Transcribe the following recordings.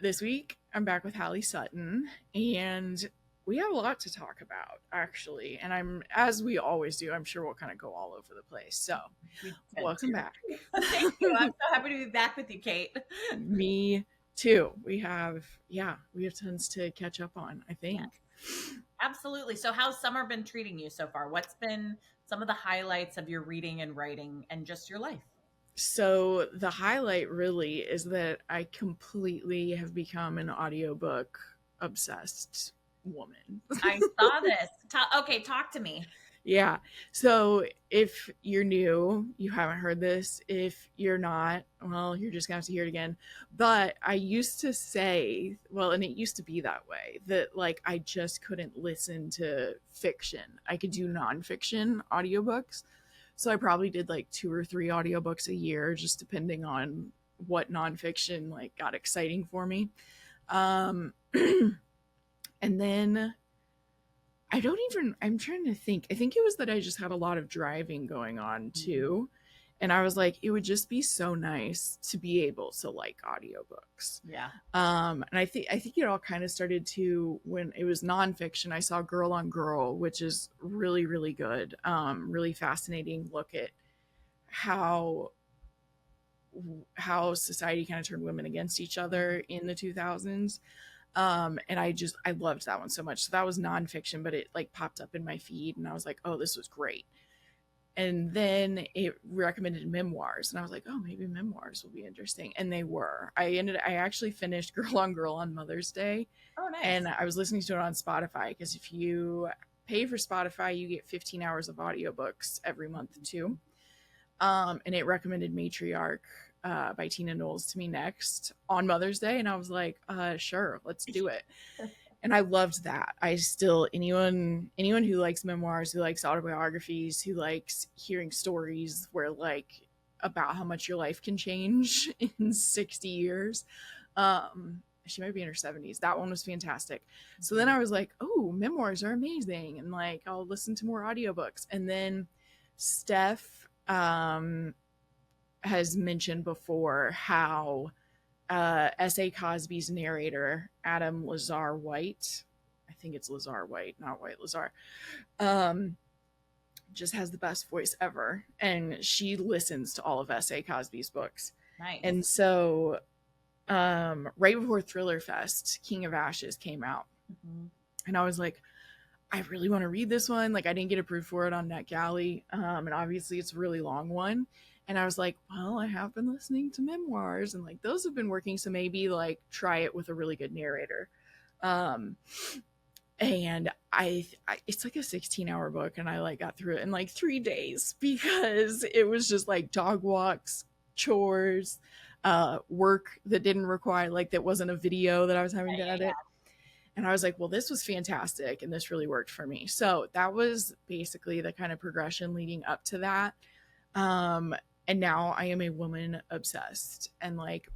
This week, I'm back with Halley Sutton, and we have a lot to talk about, actually. And as we always do, I'm sure we'll kind of go all over the place. So, We tend welcome to. back. Thank you. I'm so happy to be back with you, Kate. Me too. We have tons to catch up on, I Yeah, think. absolutely. So, how's summer been treating you so far? What's been some of the highlights of your reading and writing and just your life? So, the highlight really is that I completely have become an audiobook obsessed woman. I saw this. Okay, talk to me. Yeah. So if you're new, you haven't heard this. If you're not, well, you're just going to have to hear it again. But I used to say, well, and it used to be that way, that like I just couldn't listen to fiction. I could do nonfiction audiobooks. So I probably did like 2 or 3 audiobooks a year, just depending on what nonfiction like got exciting for me. Um, and then I'm trying to think. I think it was that I just had a lot of driving going on too. And I was like, it would just be so nice to be able to like audiobooks. Yeah. And I think it all kind of started to when it was nonfiction. I saw Girl on Girl, which is really, really good. Really fascinating look at how how society kind of turned women against each other in the 2000s. And I loved that one so much. So that was nonfiction, but it like popped up in my feed and I was like, oh, this was great. And then it recommended memoirs and I was like, oh, maybe memoirs will be interesting. And they were. I actually finished Girl on Girl on Mother's Day. Oh, nice. And I was listening to it on Spotify because if you pay for Spotify, you get 15 hours of audiobooks every month too. And it recommended Matriarch by Tina Knowles to me next on Mother's Day. And I was like, sure, let's do it. And I loved that. I still, anyone who likes memoirs, who likes autobiographies, who likes hearing stories where like about how much your life can change in 60 years. She might be in her 70s. That one was fantastic. So then I was like, oh, memoirs are amazing. And like, I'll listen to more audiobooks. And then Steph has mentioned before how S.A. Cosby's narrator, Adam Lazar White, I think it's Lazar White, not White Lazar, just has the best voice ever. And she listens to all of S.A. Cosby's books. Nice. And so right before Thriller Fest, King of Ashes came out. Mm-hmm. And I was like, I really want to read this one. Like I didn't get approved for it on NetGalley. And obviously it's a really long one. And I was like, well, I have been listening to memoirs and like those have been working. So maybe like try it with a really good narrator. And it's like a 16-hour book and I like got through it in like 3 days because it was just like dog walks, chores, work that didn't require like that wasn't a video that I was having to edit. And I was like, well, this was fantastic. And this really worked for me. So that was basically the kind of progression leading up to that. And now I am a woman obsessed. And like,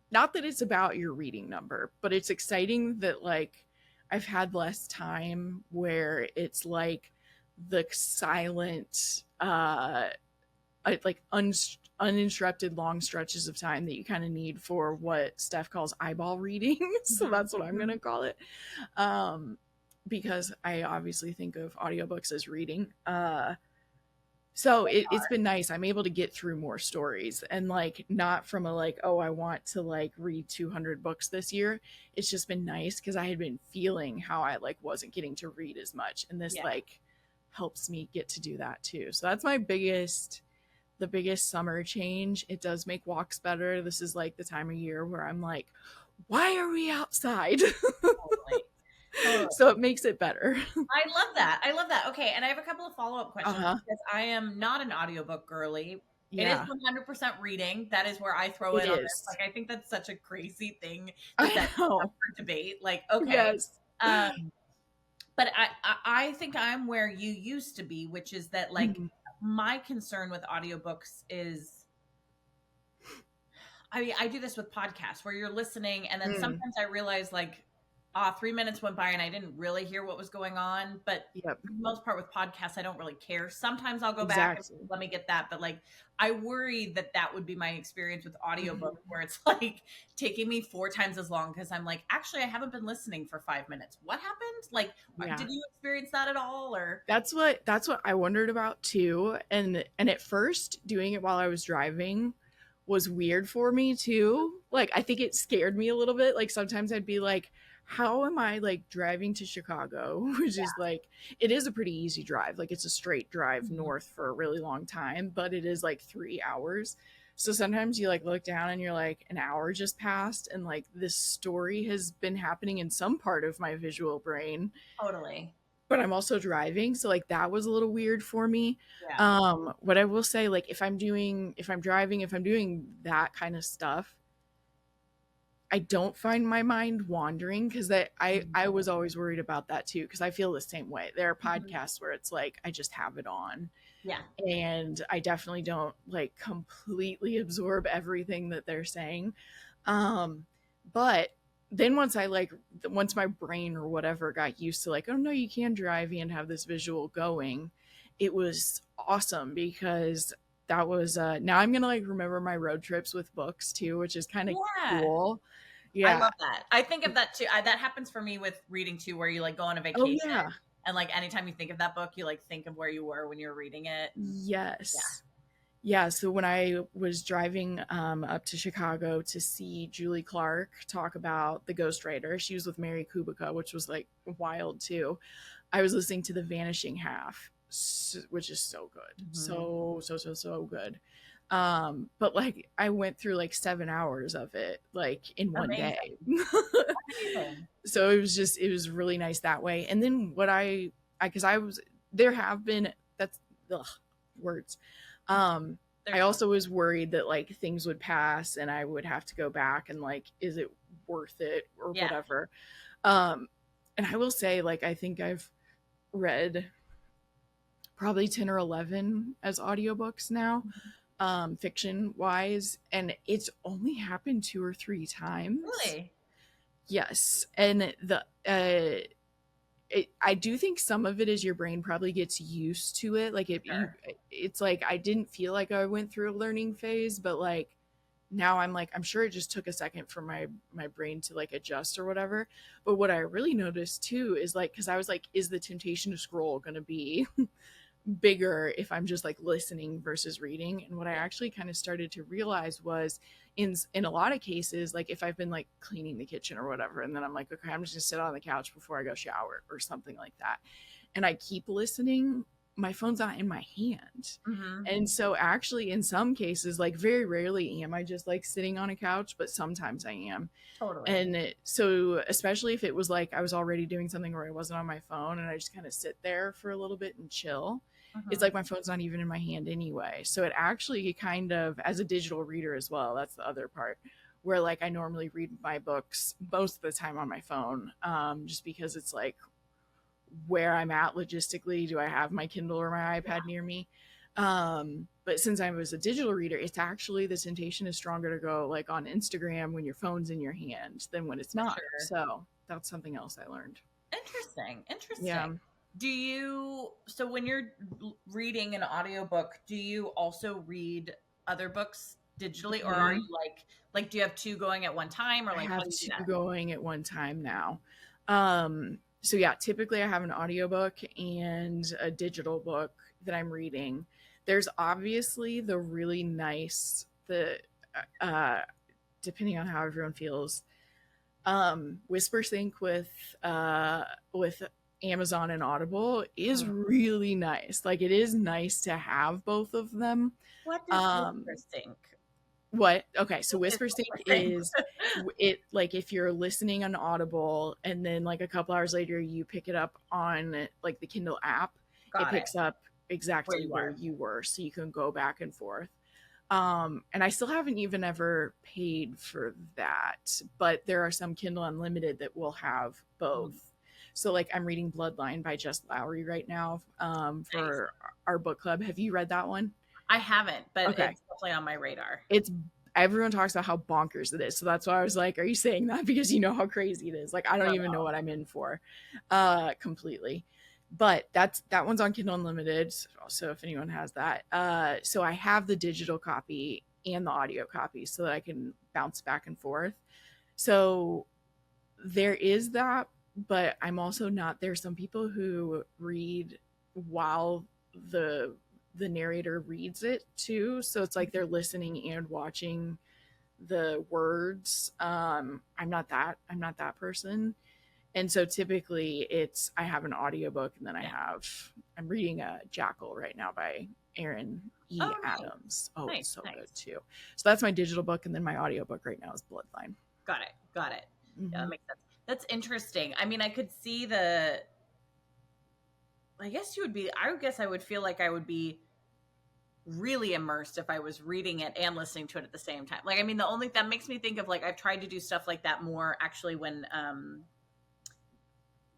not that it's about your reading number, but it's exciting that like I've had less time where it's like the silent, like uninterrupted long stretches of time that you kind of need for what Steph calls eyeball reading. So that's what I'm going to call it. Because I obviously think of audiobooks as reading. So it's been nice. I'm able to get through more stories and like not from a like, oh, I want to like read 200 books this year. It's just been nice because I had been feeling how I like wasn't getting to read as much. And this like helps me get to do that too. So that's the biggest summer change. It does make walks better. This is like the time of year where I'm like, why are we outside? Totally. So it makes it better. I love that. I love that. Okay, and I have a couple of follow-up questions because I am not an audiobook girly. Yeah. It is 100% reading. That is where I throw in on this. Like, I think that's such a crazy thing that's up for debate. Like, okay. Yes. But I think I'm where you used to be, which is that like my concern with audiobooks is I mean, I do this with podcasts where you're listening and then sometimes I realize like 3 minutes went by and I didn't really hear what was going on. But Yep, for the most part with podcasts, I don't really care. Sometimes I'll go back and exactly. let me get that. But like, I worry that that would be my experience with audiobooks, Mhm. where it's like taking me 4 times as long because I'm like, actually, I haven't been listening for 5 minutes. What happened? Like, Yeah. did you experience that at all? Or That's what I wondered about too. And at first doing it while I was driving was weird for me too. Like I think it scared me a little bit. Like sometimes I'd be like, how am I like driving to Chicago? Which is like it is a pretty easy drive. Like it's a straight drive Mhm. north for a really long time, but it is like 3 hours. So sometimes you like look down and you're like an hour just passed and like this story has been happening in some part of my visual brain, Totally. but I'm also driving, so like that was a little weird for me. Yeah. What I will say, like if I'm driving, if I'm doing that kind of stuff, I don't find my mind wandering because that I was always worried about that too because I feel the same way. There are Mhm. podcasts where it's like I just have it on Yeah. and I definitely don't like completely absorb everything that they're saying. Um, but then once my brain or whatever got used to like, oh no, you can drive and have this visual going, it was awesome because that was now I'm gonna like remember my road trips with books too, which is kind of Yeah. cool. I Yeah. love that. I think of that too. That happens for me with reading too, where you like go on a Oh vacation yeah. and like anytime you think of that book, you like think of where you were when you were reading it. And yeah. Yes. Yeah, so when I was driving up to Chicago to see Julie Clark talk about the Ghostwriter, she was with Mary Kubica, which was like wild too. I was listening to The Vanishing Half, which is so good, Mhm. so good. But like I went through like 7 hours of it like in one day. Amazing. Amazing. So it was really nice that way. And then because I was there have been that's ugh, words. Um, They're I fun. also was worried that like things would pass and I would have to go back and like, is it worth it or Yeah. whatever. Um, and I will say, like, I think I've read probably 10 or 11 as audiobooks now, fiction wise, and it's only happened 2 or 3 times. Really? Yes. And I do think some of it is your brain probably gets used to it. Like Sure. it's like I didn't feel like I went through a learning phase, but like now I'm like I'm sure it just took a second for my brain to like adjust or whatever. But what I really noticed too is like because I was like, is the temptation to scroll going to be bigger if I'm just like listening versus reading? And what I Yeah. actually kind of started to realize was in a lot of cases, like if I've been like cleaning the kitchen or whatever, and then I'm like, okay, I'm just gonna sit on the couch before I go shower or something like that, and I keep listening, my phone's not in my hand. Hmm. And so actually in some cases, like very rarely am I just like sitting on a couch, but sometimes I am. Totally. And so, especially if it was like I was already doing something where I wasn't on my phone and I just kind of sit there for a little bit and chill, it's Hmm. like my phone's not even in my hand anyway. So, it actually kind of, as a digital reader as well, that's the other part where like I normally read my books most of the time on my phone, just because it's like where I'm at logistically. Do I have my Kindle or my Yeah. iPad near me? But since I was a digital reader, it's actually the temptation is stronger to go like on Instagram when your phone's in your hand than when it's For not. sure. So that's something else I learned. Interesting. Interesting. Yeah. So when you're reading an audiobook, do you also read other books digitally, or are you Mhm. like do you have two going at one time, or I like how have do you do two that? going at one time now. So yeah, typically I have an audiobook and a digital book that I'm reading. There's obviously the really nice the uh depending on how everyone feels. Whisper Sync with Amazon and Audible is Mm. really nice. Like it is nice to have both of them. What does Whisper Um Sync? what? Okay, so What is Whisper Sync Whisper Sync? is it like if you're listening on Audible and then like a couple hours later you pick it up on like the Kindle app, it Got it. picks up Where exactly you where are. you were so you can go back and forth. And I still haven't even ever paid for that, but there are some Kindle Unlimited that will have Mm. both. So like I'm reading Bloodline by Jess Lowry right now, Nice. for our book club. Have you read that one? I haven't, but Okay. it's definitely on my radar. It's everyone talks about how bonkers it is. So that's why I was like, are you saying that because you know how crazy it is? Like, I don't even know what I'm in for, completely. But that one's on Kindle Unlimited. So if anyone has that, so I have the digital copy and the audio copy so that I can bounce back and forth. So there is that, but I'm also not. There's some people who read while the narrator reads it too, so it's like they're listening and watching the words. I'm not that person, and so typically it's I have an audiobook and then I'm reading a Jackal right now by Aaron E. Oh, nice. Adams. Oh, it's Nice, so nice. good too. So that's my digital book, and then my audiobook right now is Bloodline. Got it. Got it. Yeah, Mm-hmm. that makes sense. That's interesting. I mean, I could see I guess you would be, I guess I would feel like I would be really immersed if I was reading it and listening to it at the same time. Like, I mean, the only, that makes me think of like, I've tried to do stuff like that more actually when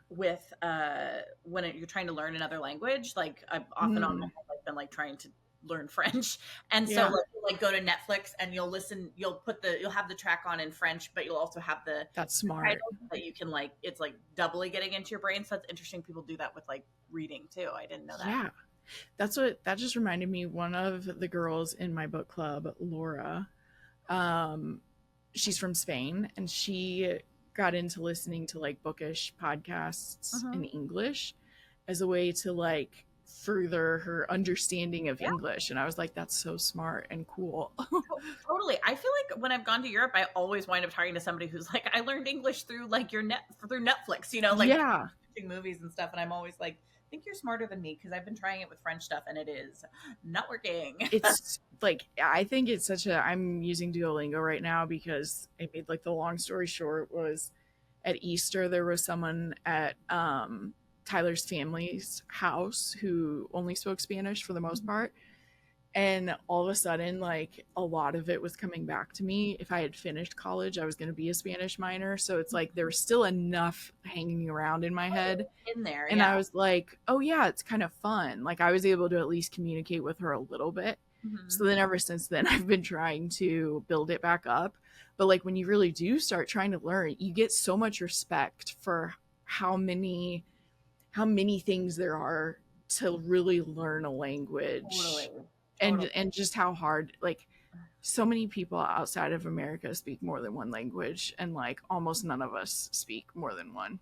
you're trying to learn another language. Like I've often on my Mm. own, like, been like trying to learn French, and so Yeah, like go to Netflix and you'll have the track on in French, but you'll also have the that's smart. titles that you can like, it's like doubly getting into your brain. So that's interesting. People do that with like reading too. I didn't know that. Yeah, that just reminded me. One of the girls in my book club, Laura, um, she's from Spain, and she got into listening to like bookish podcasts Mm-hmm. in English as a way to like further her understanding of Yeah, English. And I was like, that's so smart and cool. totally. I feel like when I've gone to Europe, I always wind up talking to somebody who's like, I learned English through like through Netflix, like Yeah, watching movies and stuff. And I'm always like, I think you're smarter than me because I've been trying it with French stuff and it is not working. it's like I think it's such a I'm using Duolingo right now because I made like the long story short was at Easter there was someone at Tyler's family's house who only spoke Spanish for the most part, and all of a sudden like a lot of it was coming back to me. If I had finished college I was going to be a Spanish minor, so it's like there was still enough hanging around in my head, In there, and I yeah. was like, oh yeah, it's kind of fun. Like I was able to at least communicate with her a little bit. So Hmm. then ever since then I've been trying to build it back up. But like when you really do start trying to learn, you get so much respect for how many things there are to really learn a language, Totally. Totally. and just how hard, like so many people outside of America speak more than one language, and like almost none of us speak more than one.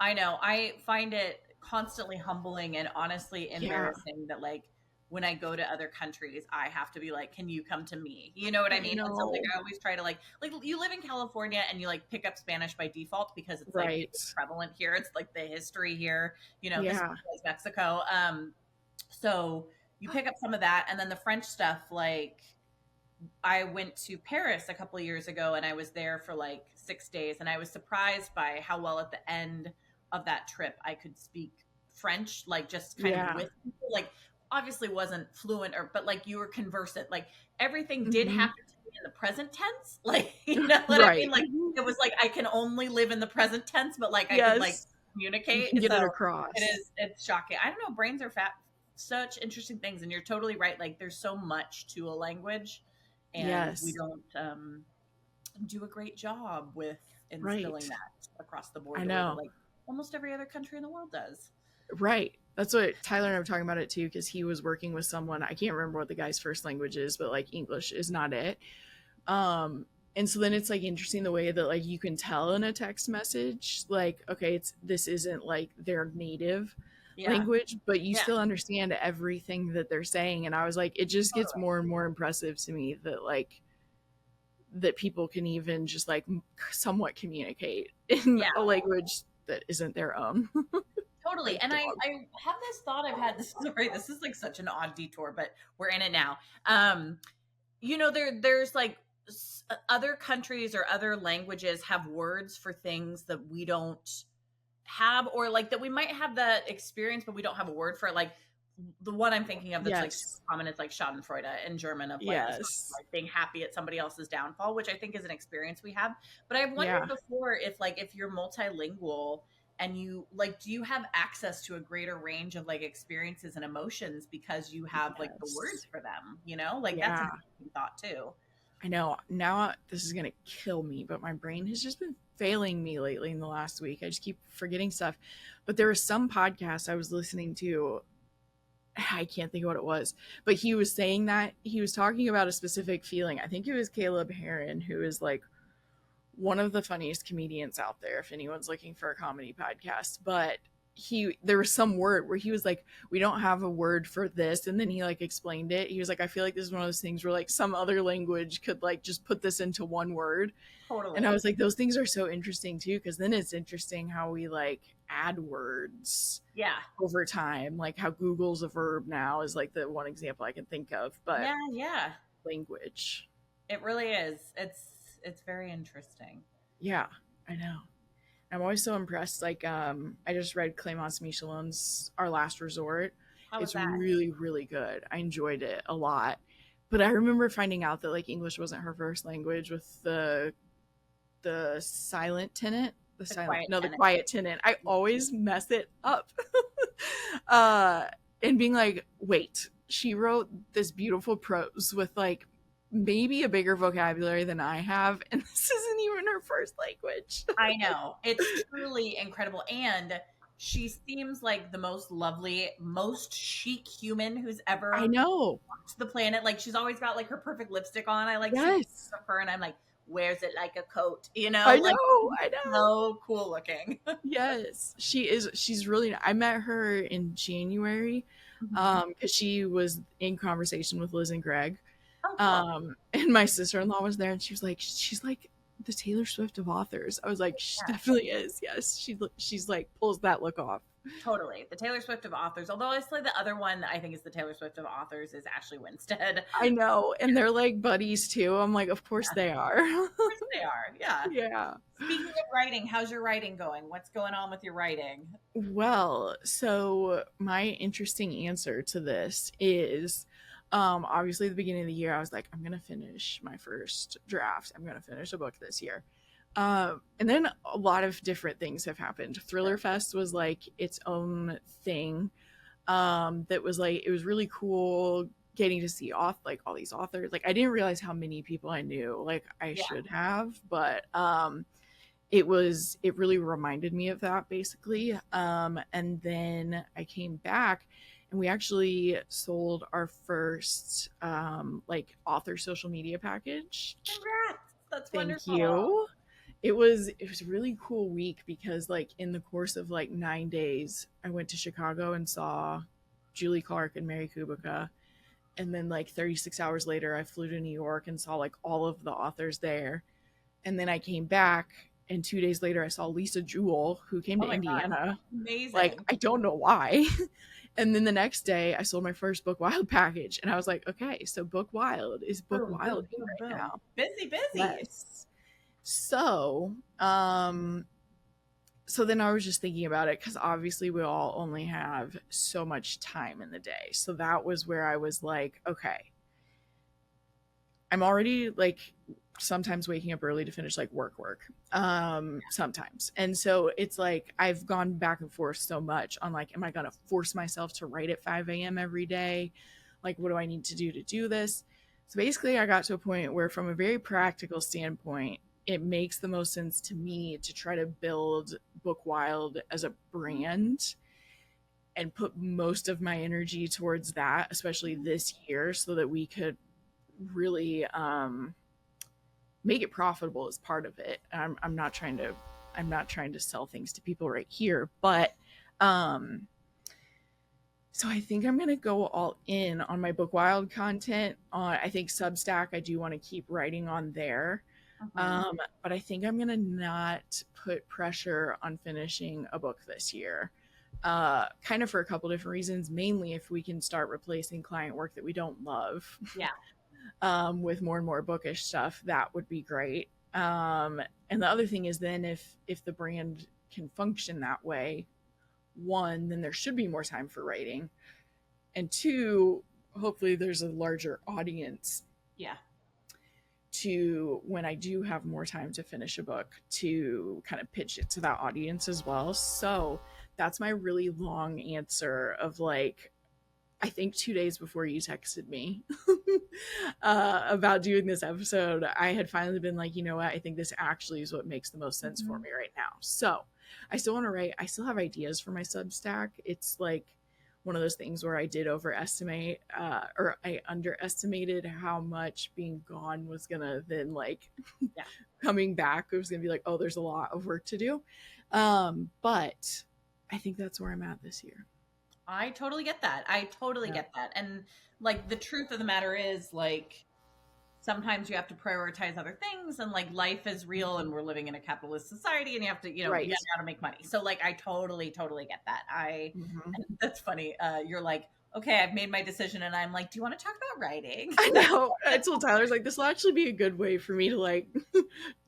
I know. I find it constantly humbling and honestly Yeah, embarrassing that like when I go to other countries, I have to be like, "Can you come to me?" You know what I I mean? And so like know. I always try to like you live in California and you like pick up Spanish by default because it's like Right. it's prevalent here. It's like the history here. History Yeah. is Mexico. So you pick up some of that, and then the French stuff like I went to Paris a couple of years ago and I was there for like 6 days and I was surprised by how well at the end of that trip I could speak French, like just kind of Yeah. with people. Like obviously wasn't fluent but like you were conversant. Like everything did Hmm. happen to me in the present tense. Like, you know what I mean? Right. Like it was like I can only live in the present tense, but like I could like Yes. You communicate. can get it So across. it's shocking. I don't know, brains are fat such interesting things and you're totally right. Like there's so much to a language and we Yes. don't do a great job with instilling Right. that across the board I the way that know. like almost every other country in the world does. Right. That's what Tyler and I were talking about it too, because he was working with someone. I can't remember what the guy's first language is, but like English is not it. And so then it's like interesting the way that like you can tell in a text message, like, okay, this isn't like their native Yeah, language, but you yeah, still understand everything that they're saying. And I was like, it just gets totally. more and more impressive to me that like that people can even just like somewhat communicate in Yeah, a language that isn't their own. totally. Like And dog. I have this thought I've had. This is like such an odd detour, but we're in it now. There's like other countries or other languages have words for things that we don't have, or like that we might have the experience but we don't have a word for it. Like the one I'm thinking of that's like super Yes. common is like Schadenfreude in German, of like the sort of Yes. like being happy at somebody else's downfall, which I think is an experience we have. But I've wondered Yeah. before if you're multilingual and you like, do you have access to a greater range of like experiences and emotions because you have like the Yes. words for them, like that's an Yeah. interesting thought too. I know now this is gonna kill me, but my brain has just been failing me lately in the last week. I just keep forgetting stuff. But there was some podcast I was listening to. I can't think of what it was, but he was saying that he was talking about a specific feeling. I think it was Caleb Heron, who is like one of the funniest comedians out there if anyone's looking for a comedy podcast. But there was some word where he was like, we don't have a word for this, and then he like explained it. He was like, I feel like this is one of those things where like some other language could like just put this into one word. And I Totally. was like, those things are so interesting too, because then it's interesting how we like add words Yeah. over time, like how Google's a verb now is like the one example I can think of. But Yeah, yeah. language, It really is. It's very interesting. yeah, I know. I'm always so impressed. Like, I just read Clémence Michelon's Our Last Resort. How was It's that? really, really good. I enjoyed it a lot. But I remember finding out that like English wasn't her first language with the silent tenant, The quiet the tenant. quiet tenant. I always mess it up. uh, and being like, wait, she wrote this beautiful prose with like maybe a bigger vocabulary than I have, and this isn't even her first language. I know. It's truly incredible. And she seems like the most lovely, most chic human who's I ever know. walked the planet. Like she's always got like her perfect lipstick on. I like see Yes. pictures of her and I'm like, wears it like a coat, you know? I Like know. I know. so cool looking. Yes. She is. She's really, I met her in January Mhm. because she was in conversation with Liz and Greg. Oh, cool. And my sister-in-law was there and she was like, she's like the Taylor Swift of authors. I was like, she Yeah. definitely is. Yes. She's like pulls that look off. Totally. The Taylor Swift of authors. Although honestly, the other one that I think is the Taylor Swift of authors is Ashley Winstead. I know. And they're like buddies too. I'm like, of course Yeah, they are. of course they are. Yeah. Yeah. Speaking of writing, how's your writing going? What's going on with your writing? Well, so my interesting answer to this is obviously at the beginning of the year I was like, I'm gonna finish my first draft. I'm gonna finish a book this year. And then a lot of different things have happened. Thriller Sure. Fest was like its own thing. That was like it was really cool getting to see like all these authors. Like I didn't realize how many people I knew, like I Yeah. should have, but it really reminded me of that basically. And then I came back and we actually sold our first like author social media package. Congrats. That's Thank wonderful. you. It was a really cool week because like in the course of like 9 days I went to Chicago and saw Julie Clark and Mary Kubica, and then like 36 hours later I flew to New York and saw like all of the authors there, and then I came back and 2 days later I saw Lisa Jewell who came Oh to my God. Indiana. Like Amazing. I don't know why. And then the next day I sold my first Bookwild package and I was like, okay, so Bookwild is Boom, boom, Bookwilding boom, right boom. now. Busy, busy. Yes. So, so then I was just thinking about it because obviously we all only have so much time in the day. So that was where I was like, okay, I'm already like sometimes waking up early to finish like work sometimes. And so it's like I've gone back and forth so much on like, am I going to force myself to write at 5 a.m. every day? Like, what do I need to do this? So basically I got to a point where from a very practical standpoint, it makes the most sense to me to try to build Bookwild as a brand and put most of my energy towards that, especially this year, so that we could really make it profitable as part of it. I'm not trying to sell things to people right here, but so I think I'm gonna go all in on my Bookwild content. On I think Substack, I do want to keep writing on there, Mhm. but I think I'm gonna not put pressure on finishing a book this year. Kind of for a couple different reasons. Mainly, if we can start replacing client work that we don't love Yeah. with more and more bookish stuff, that would be great. And the other thing is then if the brand can function that way, one, then there should be more time for writing, and two, hopefully there's a larger audience Yeah. to when I do have more time to finish a book to kind of pitch it to that audience as well. So that's my really long answer of like I think 2 days before you texted me about doing this episode, I had finally been like, you know what? I think this actually is what makes the most sense for Mhm. me right now. So I still want to write. I still have ideas for my Substack. It's like one of those things where I did overestimate or I underestimated how much being gone was gonna then like Yeah. coming back. It was gonna be like, oh, there's a lot of work to do. But I think that's where I'm at this year. I totally get that. I totally Yeah. get that. And like the truth of the matter is like sometimes you have to prioritize other things and like life is real and we're living in a capitalist society and you have to, you Right. got to make money. So like I totally totally get that. Mm-hmm. That's funny. You're like, okay, I've made my decision and I'm like, do you want to talk about writing? I know. I told Tyler's like, this will actually be a good way for me to like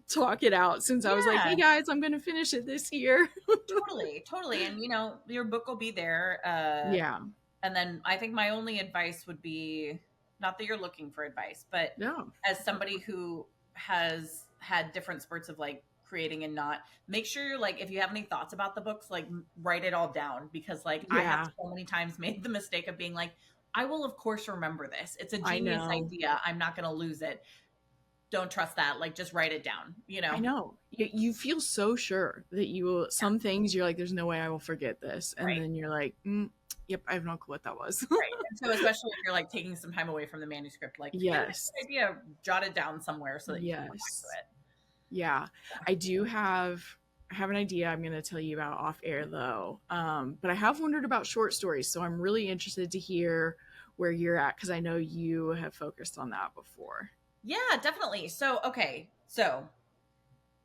talk it out since I was like, hey Yeah, guys, I'm gonna finish it this year. totally, totally. And your book will be there. Yeah. And then I think my only advice would be not that you're looking for advice, but No. as somebody who has had different spurts of like creating and not, make sure you're like, if you have any thoughts about the books, like write it all down because like I have Yeah. so many times made the mistake of being like, I will of course remember this. It's a I genius know. idea. I'm not going to lose it. Don't trust that. Like just write it down, I know. You feel so sure that you will. Some things you're like, there's no way I will forget this, and Right. then you're like, yep, I have no clue what that was. Right. And so especially if you're like taking some time away from the manuscript, like if you get a Yes. good idea, jot it down somewhere so that you can come back Yes. to it. Yeah. I do have. I have an idea I'm going to tell you about off air though. But I have wondered about short stories, so I'm really interested to hear where you're at because I know you have focused on that before. Yeah, definitely. So, okay. So,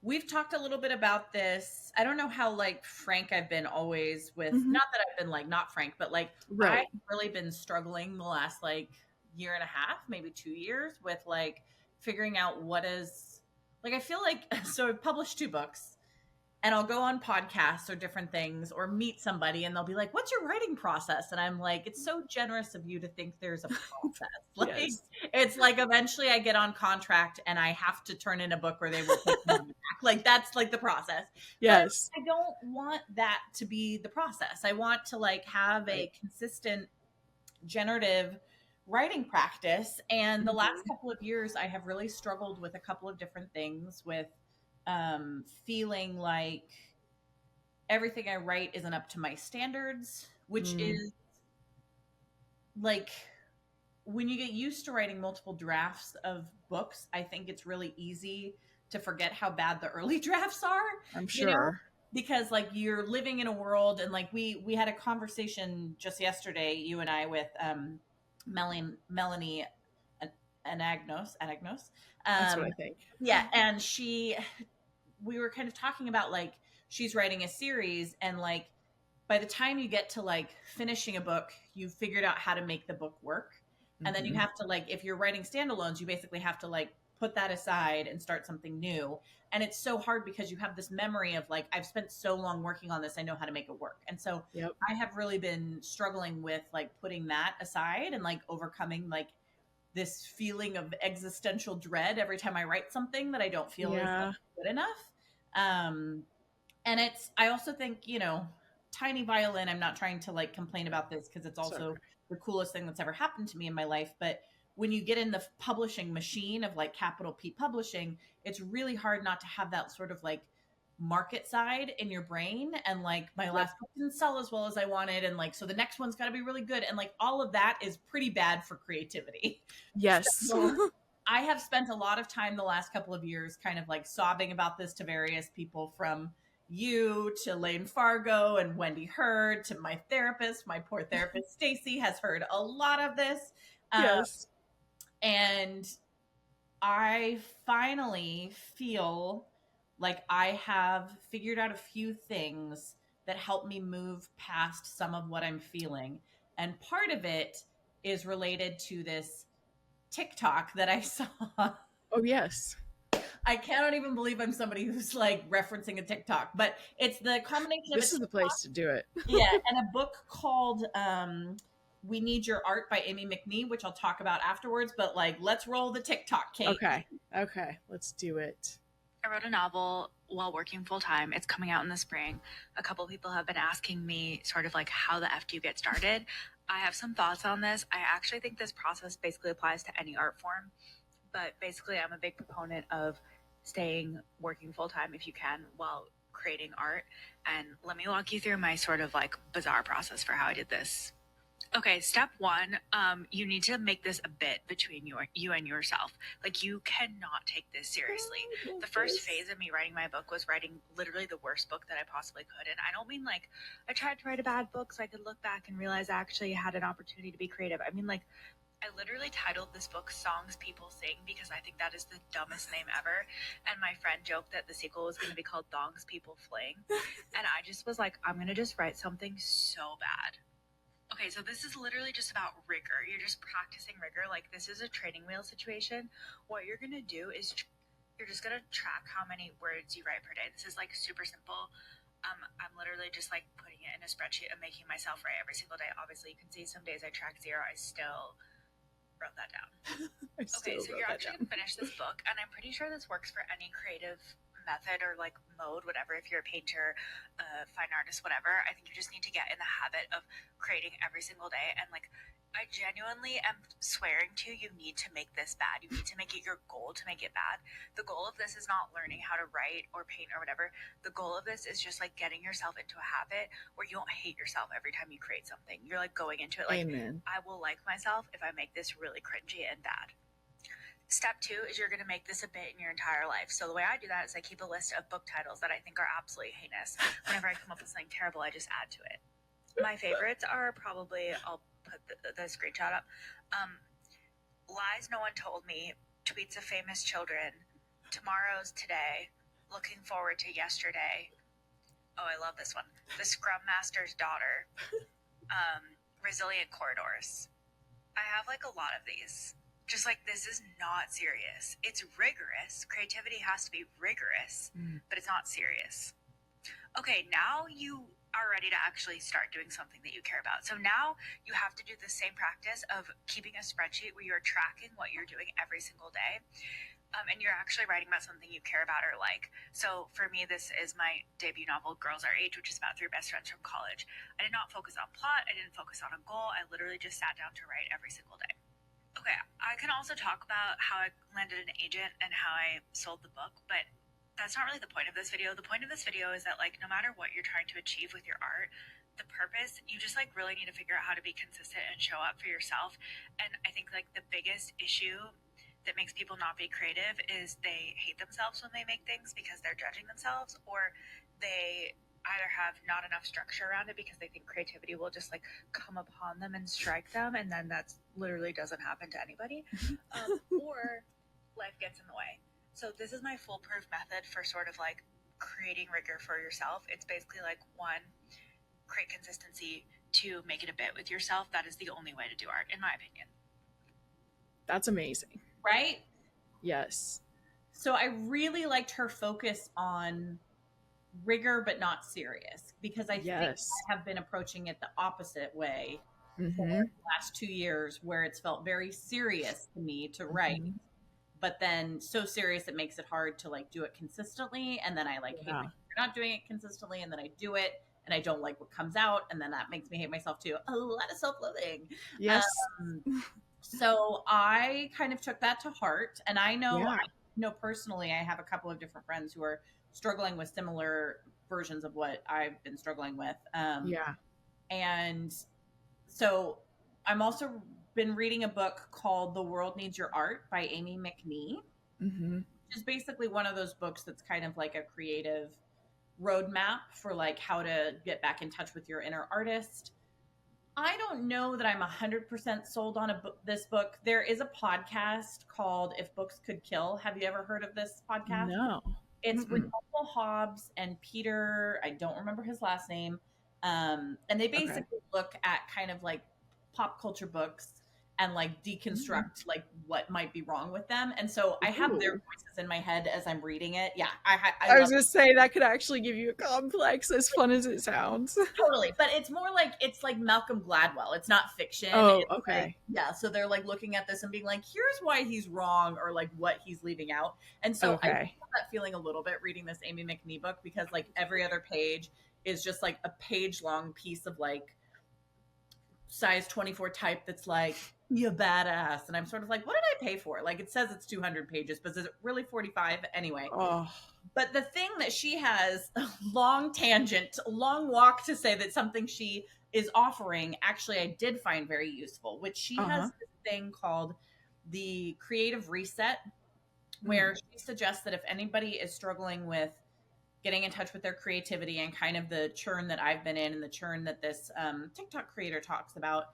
we've talked a little bit about this. I don't know how like frank I've been always with, Hmm. not that I've been like not frank, but like I've Right. really been struggling the last like year and a half, maybe 2 years with like figuring out what is like I feel like so I've published 2 books and I'll go on podcasts or different things or meet somebody and they'll be like, "What's your writing process?" And I'm like, "It's so generous of you to think there's a process." Like Yes. it's like eventually I get on contract and I have to turn in a book or they will take me back. Like that's like the process. But Yes. I don't want that to be the process. I want to like have Right. a consistent generative writing practice and the last Hmm. couple of years I have really struggled with a couple of different things with feeling like everything I write isn't up to my standards, which Mm. is like when you get used to writing multiple drafts of books, I think it's really easy to forget how bad the early drafts are, I'm you know, sure. because like you're living in a world and like we had a conversation just yesterday, you and I with Melanie Anagnos. That's what I Um, think. yeah, and we were kind of talking about like she's writing a series and like by the time you get to like finishing a book you've figured out how to make the book work and then you Hmm. have to like if you're writing standalones you basically have to like put that aside and start something new and it's so hard because you have this memory of like I've spent so long working on this I know how to make it work and so Yep. I have really been struggling with like putting that aside and like overcoming like this feeling of existential dread every time I write something that I don't feel is like Yeah. good enough. Um, and I also think, tiny violin, I'm not trying to like complain about this because it's So also the coolest thing that's ever happened to me in my life. But when you get in the publishing machine of like capital P publishing, it's really hard not to have that sort of like market side in your brain and like my yep. last book didn't sell as well as I wanted and like so the next one's got to be really good and like all of that is pretty bad for creativity. Yes. So I have spent a lot of time the last couple of years kind of like sobbing about this to various people from you to Lane Fargo and Wendy Hurd to my therapist. My poor therapist, Stacy, has heard a lot of this. Um, Yes. and I finally feel like I have figured out a few things that help me move past some of what I'm feeling. And part of it is related to this TikTok that I saw. Oh yes. I cannot even believe I'm somebody who's like referencing a TikTok, but it's the combination of a This is the TikTok, place to do it. yeah, and a book called We Need Your Art by Amy McNee, which I'll talk about afterwards, but like let's roll the TikTok, Kate. Okay. Okay. Let's do it. I wrote a novel while working full time. It's coming out in the spring. A couple people have been asking me sort of like, how the F do you get started? I have some thoughts on this. I actually think this process basically applies to any art form, but basically, I'm a big proponent of staying working full time if you can while creating art. And let me walk you through my sort of like bizarre process for how I did this. Okay, step one, you need to make this a bit between you and yourself. Like, you cannot take this seriously. The first phase of me writing my book was writing literally the worst book that I possibly could. And I don't mean like I tried to write a bad book so I could look back and realize I actually had an opportunity to be creative. I mean, like, I literally titled this book Songs People Sing because I think that is the dumbest name ever. And my friend joked that the sequel was going to be called Thongs People Fling. And I just was like, I'm going to just write something so bad. Okay, so this is literally just about rigor. You're just practicing rigor. Like, this is a training wheel situation. What you're going to do is you're just going to track how many words you write per day. This is like super simple. I'm literally just like putting it in a spreadsheet and making myself write every single day. Obviously, you can see some days I track 0. I still wrote that down. Okay, so you're actually going to finish this book, and I'm pretty sure this works for any creative method or like mode, whatever. If you're a painter, fine artist, whatever, I think you just need to get in the habit of creating every single day. And like, I genuinely am swearing to you, need to make this bad. You need to make it your goal to make it bad. The goal of this is not learning how to write or paint or whatever. The goal of this is just like getting yourself into a habit where you don't hate yourself every time you create something. You're like going into it like, Amen. I will like myself if I make this really cringy and bad. Step 2 is you're going to make this a bit in your entire life. So the way I do that is I keep a list of book titles that I think are absolutely heinous. Whenever I come up with something terrible, I just add to it. My favorites are probably, I'll put the screenshot up. Lies No One Told Me, Tweets of Famous Children, Tomorrow's Today, Looking Forward to Yesterday. Oh, I love this one. The Scrum Master's Daughter, Resilient Corridors. I have like a lot of these. Just like, this is not serious. It's rigorous. Creativity has to be rigorous, but it's not serious. Okay, now you are ready to actually start doing something that you care about. So now you have to do the same practice of keeping a spreadsheet where you're tracking what you're doing every single day. And you're actually writing about something you care about or like. So for me, this is my debut novel, Girls Our Age, which is about 3 best friends from college. I did not focus on plot. I didn't focus on a goal. I literally just sat down to write every single day. Okay, I can also talk about how I landed an agent and how I sold the book, but that's not really the point of this video. The point of this video is that, like, no matter what you're trying to achieve with your art, the purpose, you just like really need to figure out how to be consistent and show up for yourself. And I think like the biggest issue that makes people not be creative is they hate themselves when they make things because they're judging themselves, or they either have not enough structure around it because they think creativity will just like come upon them and strike them, and then that's literally doesn't happen to anybody, or life gets in the way. So this is my foolproof method for sort of like creating rigor for yourself. It's basically like, 1, create consistency. 2, make it a bit with yourself. That is the only way to do art, in my opinion. That's amazing. Right? Yes. So I really liked her focus on rigor but not serious, because I think I have been approaching it the opposite way for the last 2 years, where it's felt very serious to me to write, but then so serious it makes it hard to like do it consistently, and then I like hate myself for not doing it consistently, and then I do it and I don't like what comes out, and then that makes me hate myself too. A lot of self-loathing. Yes. So I kind of took that to heart, and I know personally I have a couple of different friends who are struggling with similar versions of what I've been struggling with. And so I'm also been reading a book called The World Needs Your Art by Amy McNee, which is basically one of those books that's kind of like a creative roadmap for like how to get back in touch with your inner artist. I don't know that I'm 100% sold on this book. There is a podcast called If Books Could Kill. Have you ever heard of this podcast? No. It's with Michael Hobbs and Peter, I don't remember his last name. And they basically look at kind of like pop culture books and like deconstruct like what might be wrong with them. And so I have their voices in my head as I'm reading it. Yeah. I was going to say that could actually give you a complex, as fun as it sounds. Totally. But it's more like, it's like Malcolm Gladwell. It's not fiction. Oh, it's okay. Like, yeah. So they're like looking at this and being like, here's why he's wrong, or like what he's leaving out. And so I have that feeling a little bit reading this Amy McNee book, because like every other page is just like a page long piece of like size 24 type that's like, you badass. And I'm sort of like, what did I pay for? Like, it says it's 200 pages, but is it really 45 anyway? Oh, But the thing that she has, long tangent, long walk to say that something she is offering, actually, I did find very useful, which she has uh-huh. this thing called the Creative Reset, Mm. where she suggests that if anybody is struggling with getting in touch with their creativity and kind of the churn that I've been in and the churn that this TikTok creator talks about,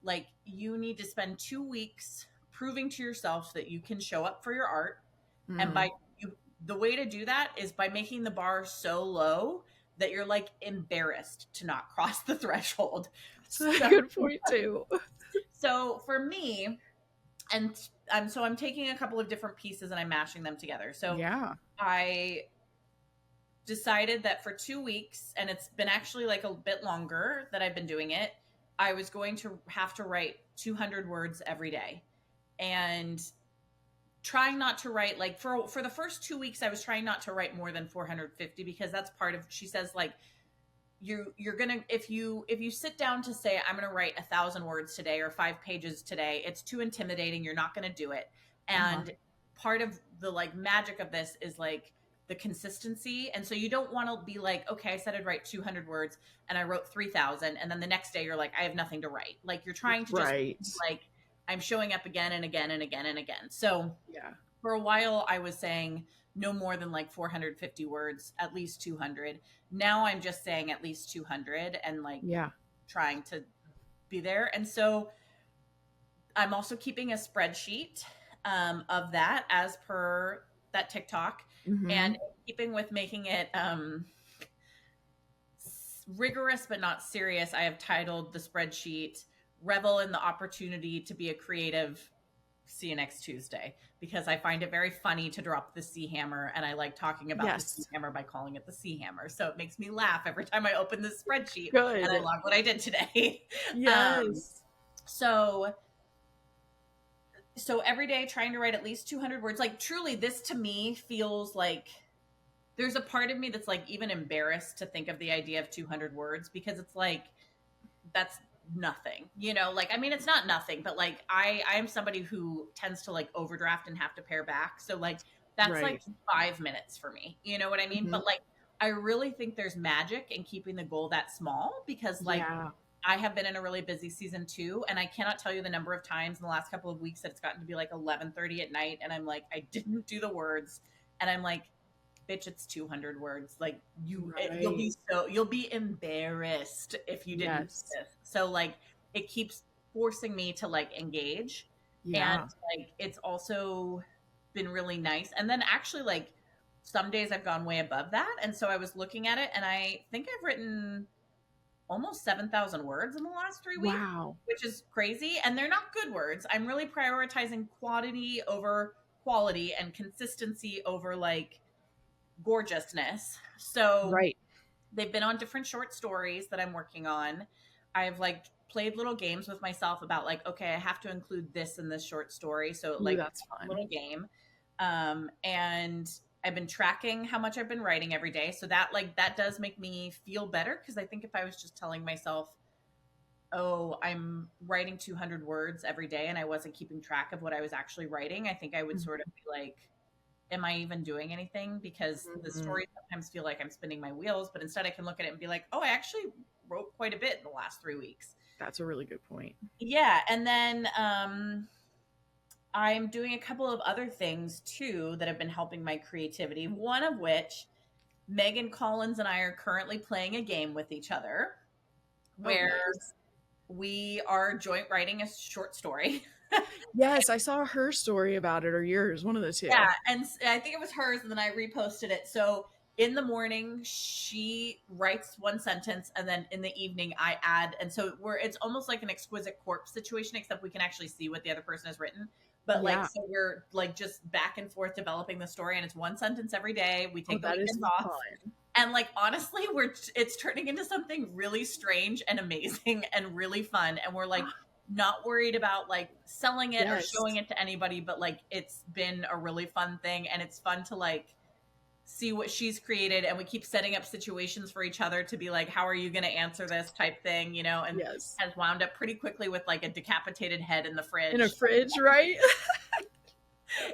like, you need to spend 2 weeks proving to yourself that you can show up for your art. And Mm. by you, the way to do that is by making the bar so low that you're like embarrassed to not cross the threshold. That's a So, good point too. so for me, and I'm taking a couple of different pieces and I'm mashing them together. So Yeah. I decided that for 2 weeks, and it's been actually like a bit longer that I've been doing it, I was going to have to write 200 words every day. And trying not to write, like, for the first 2 weeks, I was trying not to write more than 450, because that's part of, she says, like, you're gonna, if you sit down to say, I'm gonna write 1,000 words today or 5 pages today, it's too intimidating, you're not gonna do it. Uh-huh. And part of the like magic of this is like the consistency. And so you don't want to be like, okay, I said I'd write 200 words and I wrote 3,000, and then the next day you're like, I have nothing to write. Like, you're trying to just Right. like, I'm showing up again and again and again and again. So Yeah. for a while I was saying no more than like 450 words, at least 200. Now I'm just saying at least 200 and like Yeah. trying to be there. And so I'm also keeping a spreadsheet of that as per that TikTok, Mm-hmm. and keeping with making it rigorous but not serious. I have titled the spreadsheet "Revel in the Opportunity to be a Creative. See you next Tuesday," because I find it very funny to drop the C hammer, and I like talking about the C Yes. hammer by calling it the C hammer. So it makes me laugh every time I open this spreadsheet Good. and I log what I did today. Yes. So every day trying to write at least 200 words. Like, truly, this to me feels like there's a part of me that's like even embarrassed to think of the idea of 200 words, because it's like, that's nothing, like, I mean, it's not nothing, but like I am somebody who tends to like overdraft and have to pare back. So like, that's like Right. 5 minutes for me, you know what I mean? Mhm. But like, I really think there's magic in keeping the goal that small, because like, Yeah. I have been in a really busy season too, and I cannot tell you the number of times in the last couple of weeks that it's gotten to be like 11:30 at night, and I'm like, I didn't do the words, and I'm like, bitch, it's 200 words. Like, Right. you'll be embarrassed if you didn't do Yes. this. So like, it keeps forcing me to like engage, and Yeah. like, it's also been really nice. And then actually, like, some days I've gone way above that, and so I was looking at it, and I think I've written almost 7,000 words in the last 3 weeks, Wow. which is crazy. And they're not good words. I'm really prioritizing quantity over quality and consistency over like gorgeousness. So Right. they've been on different short stories that I'm working on. I've like played little games with myself about like, okay, I have to include this in this short story. So Ooh, like, that's a fun. little game. And I've been tracking how much I've been writing every day. So that does make me feel better, because I think if I was just telling myself, oh, I'm writing 200 words every day, and I wasn't keeping track of what I was actually writing, I think I would sort of be like, am I even doing anything? Because the Mhm. stories sometimes feel like I'm spinning my wheels, but instead I can look at it and be like, oh, I actually wrote quite a bit in the last 3 weeks. That's a really good point. Yeah. And then I'm doing a couple of other things too that have been helping my creativity. One of which, Megan Collins and I are currently playing a game with each other Oh, where nice. we are joint writing a short story. Yes, I saw her story about it, or yours, one of the two. Yeah, and I think it was hers, and then I reposted it. So in the morning, she writes one sentence, and then in the evening, I add. And so it's almost like an exquisite corpse situation, except we can actually see what the other person has written. But like, Yeah. so we're like just back and forth developing the story, and it's one sentence every day. We Oh, take the that is weekends off, fun. and like, honestly, it's turning into something really strange and amazing and really fun. And we're like not worried about like selling it or Yes. showing it to anybody, but like, it's been a really fun thing, and it's fun to like see what she's created, and we keep setting up situations for each other to be like, how are you going to answer this type thing, you know, and Yes. has wound up pretty quickly with like a decapitated head in the In a fridge. fridge, right?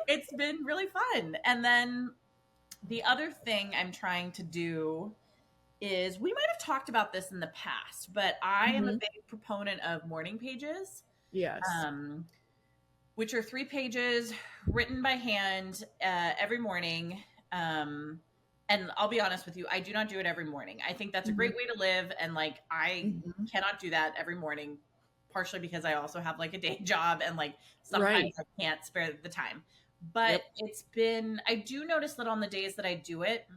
It's been really fun. And then the other thing I'm trying to do is, we might have talked about this in the past, but I am a Mhm. big proponent of morning pages, Yes. which are 3 pages written by hand every morning. And I'll be honest with you, I do not do it every morning. I think that's a great Mhm. way to live. And like, I Mhm. cannot do that every morning, partially because I also have like a day job and like sometimes Right. I can't spare the time. But Yep. I do notice that on the days that I do it,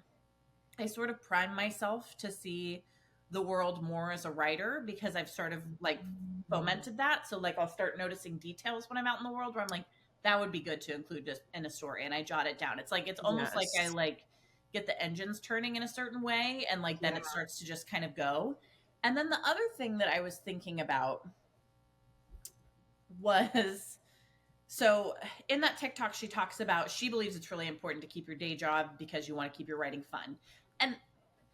I sort of prime myself to see the world more as a writer, because I've sort of like fomented that. So like, I'll start noticing details when I'm out in the world where I'm like, that would be good to include just in a story, and I jot it down. It's like, it's almost like I Yes. like get the engines turning in a certain way, and like then Yeah. it starts to just kind of go. And then the other thing that I was thinking about was, so in that TikTok, she talks about, she believes it's really important to keep your day job because you want to keep your writing fun. And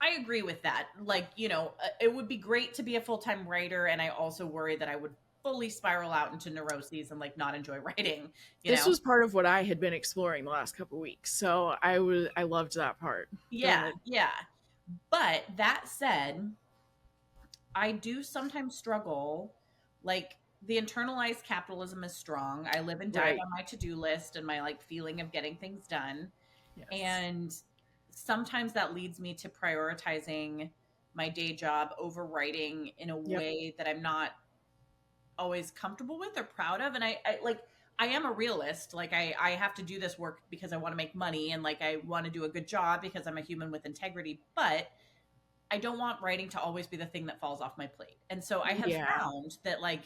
I agree with that. Like, you know, it would be great to be a full-time writer. And I also worry that I would fully spiral out into neuroses and like not enjoy writing, you This know? was part of what I had been exploring the last couple weeks. So I loved that part. Go Yeah. ahead. Yeah. But that said, I do sometimes struggle. Like, the internalized capitalism is strong. I live and die by Right. my to-do list and my like feeling of getting things done. Yes. And sometimes that leads me to prioritizing my day job over writing in a Yep. way that I'm not always comfortable with or proud of. And I like, I am a realist. Like, I have to do this work because I want to make money, and like I want to do a good job because I'm a human with integrity. But I don't want writing to always be the thing that falls off my plate. And so I have Yeah. found that like,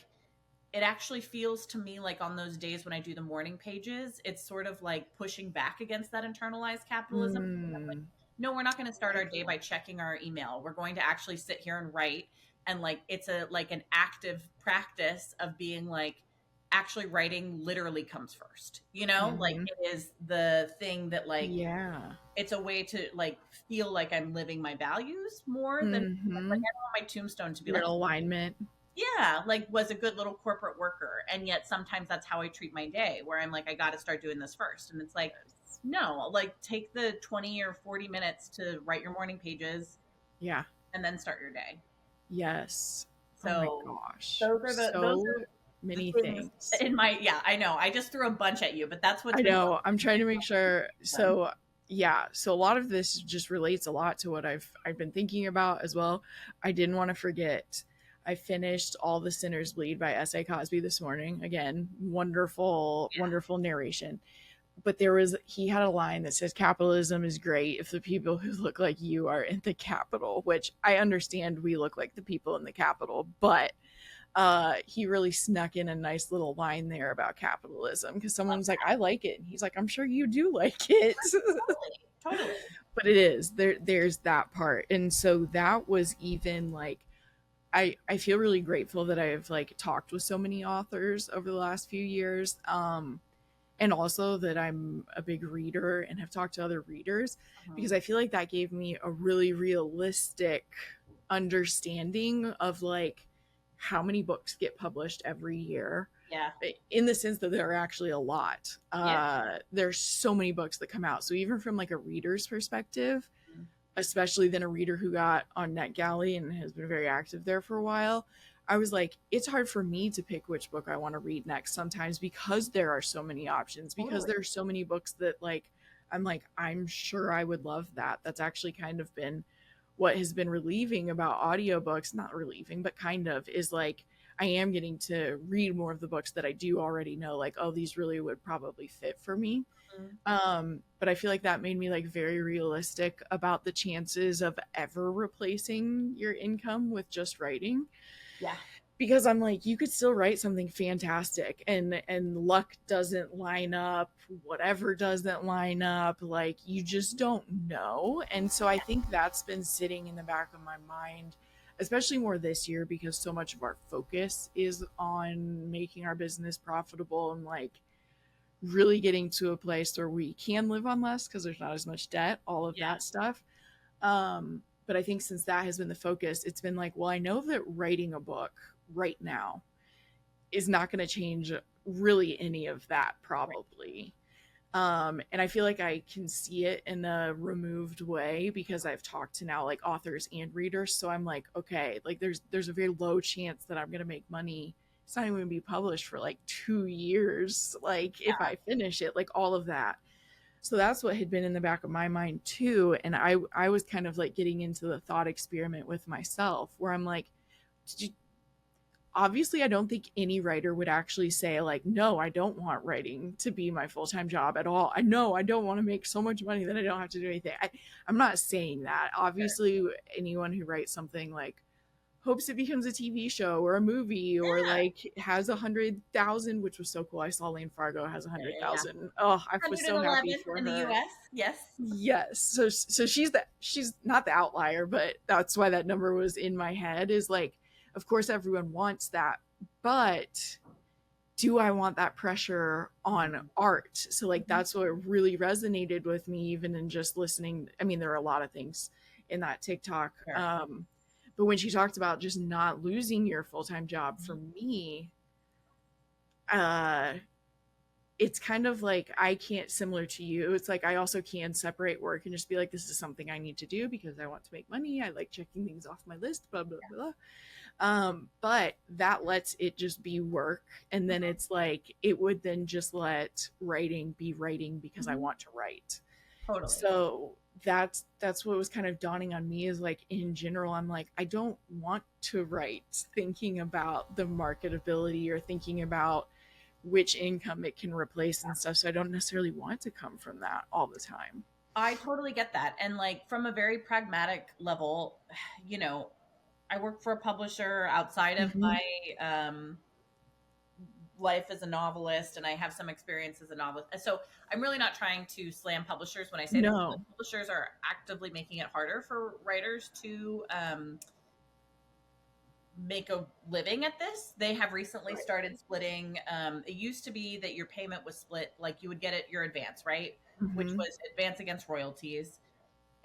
it actually feels to me like on those days when I do the morning pages, it's sort of like pushing back against that internalized capitalism. Mm. No, we're not going to start our day by checking our email. We're going to actually sit here and write. And like, it's a like an active practice of being like, actually writing literally comes first, you know, like Mhm. it is the thing that like, Yeah. it's a way to like feel like I'm living my values more than like, Mhm. I don't want my tombstone to be You're like, in alignment. yeah, like was a good little corporate worker. And yet sometimes that's how I treat my day, where I'm like, I got to start doing this first. And it's like, no, like take the 20 or 40 minutes to write your morning pages Yeah. and then start your day. Yes. Oh my So gosh. those So are the many things things. in my, yeah, I know. I just threw a bunch at you, but that's what's I been know. I'm trying to make sure. fun. So yeah, so a lot of this just relates a lot to what I've been thinking about as well. I didn't want to forget. I finished All the Sinners Bleed by S.A. Cosby this morning. Again, wonderful, wonderful narration. But he had a line that says capitalism is great if the people who look like you are in the capital, which I understand we look like the people in the capital, but he really snuck in a nice little line there about capitalism because someone was like, I like it. And he's like, I'm sure you do like it. Totally. But it is there's that part. And so that was even like I feel really grateful that I've like talked with so many authors over the last few years. And also that I'm a big reader and have talked to other readers because I feel like that gave me a really realistic understanding of like how many books get published every year, Yeah. in the sense that there are actually a lot. Yeah. There's so many books that come out, so even from like a reader's perspective, especially than a reader who got on NetGalley and has been very active there for a while, I was like, it's hard for me to pick which book I want to read next sometimes because there are so many options, because Totally. there are so many books that like I'm like, I'm sure I would love that. That's actually kind of been what has been relieving about audiobooks, not relieving, but kind of is like I am getting to read more of the books that I do already know, like, oh, these really would probably fit for me. Mhm. But I feel like that made me like very realistic about the chances of ever replacing your income with just writing, Yeah. because I'm like, you could still write something fantastic and luck doesn't line up, whatever doesn't line up, like you just don't know. And so I think that's been sitting in the back of my mind, especially more this year because so much of our focus is on making our business profitable and like really getting to a place where we can live on less because there's not as much debt, all of Yeah. that stuff. But I think since that has been the focus, it's been like, well, I know that writing a book right now is not going to change really any of that, probably. And I feel like I can see it in a removed way because I've talked to now like authors and readers. So I'm like, okay, like there's a very low chance that I'm gonna make money. It's not even gonna be published for like 2 years. Like if I finish it, like all of that. So that's what had been in the back of my mind too. And I was kind of like getting into the thought experiment with myself where I'm like, obviously I don't think any writer would actually say like, no, I don't want writing to be my full-time job at all. I know I don't want to make so much money that I don't have to do anything. I'm not saying that. Obviously anyone who writes something like hopes it becomes a TV show or a movie or like has 100,000, which was so cool. I saw Lane Fargo has 100,000. Oh, I was so happy for in her. the US. Yes. Yes. So she's not the outlier, but that's why that number was in my head is like, of course everyone wants that, but do I want that pressure on art? So like that's what really resonated with me even in just listening. I mean, there are a lot of things in that TikTok. Sure. But when she talked about just not losing your full-time job, for me, it's kind of like I can't, similar to you, it's like I also can separate work and just be like, this is something I need to do because I want to make money. I like checking things off my list, blah blah blah. But that lets it just be work, and then it's like it would then just let writing be writing because I want to write. Totally. So that's what was kind of dawning on me is like in general I'm like I don't want to write thinking about the marketability or thinking about which income it can replace and stuff. So I don't necessarily want it to come from that all the time. I totally get that. And like from a very pragmatic level, you know, I work for a publisher outside of my life as a novelist, and I have some experience as a novelist. So I'm really not trying to slam publishers when I say No. that publishers are actively making it harder for writers to make a living at this. They have recently started splitting. It used to be that your payment was split, like you would get it your advance, right? Which was advance against royalties.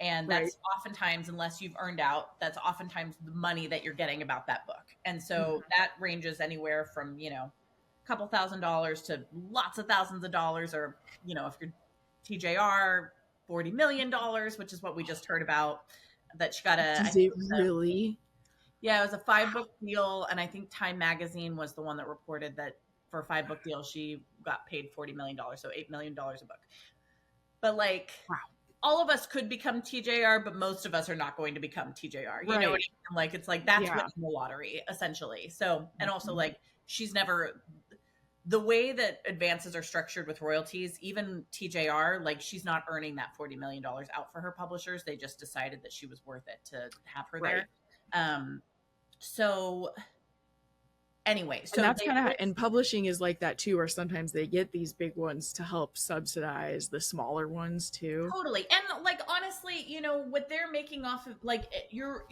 And that's oftentimes, unless you've earned out, that's oftentimes the money that you're getting about that book. And so that ranges anywhere from, you know, a couple $1,000s to lots of thousands of dollars, or, you know, if you're TJR, $40 million, which is what we just heard about, that she got Does it really? Yeah, it was a 5-book deal, and I think Time Magazine was the one that reported that for a 5-book deal, she got paid $40 million, so $8 million a book. But like, wow. All of us could become TJR, but most of us are not going to become TJR. You know what I mean? Like, it's like that's winning the lottery, essentially. So, and also like she's never, the way that advances are structured with royalties, even TJR, like she's not earning that $40 million out for her publishers. They just decided that she was worth it to have her there. So anyway, so and that's kind of, and publishing is like that too, where sometimes they get these big ones to help subsidize the smaller ones too. Totally. And like, honestly, you know, what they're making off of, like, you're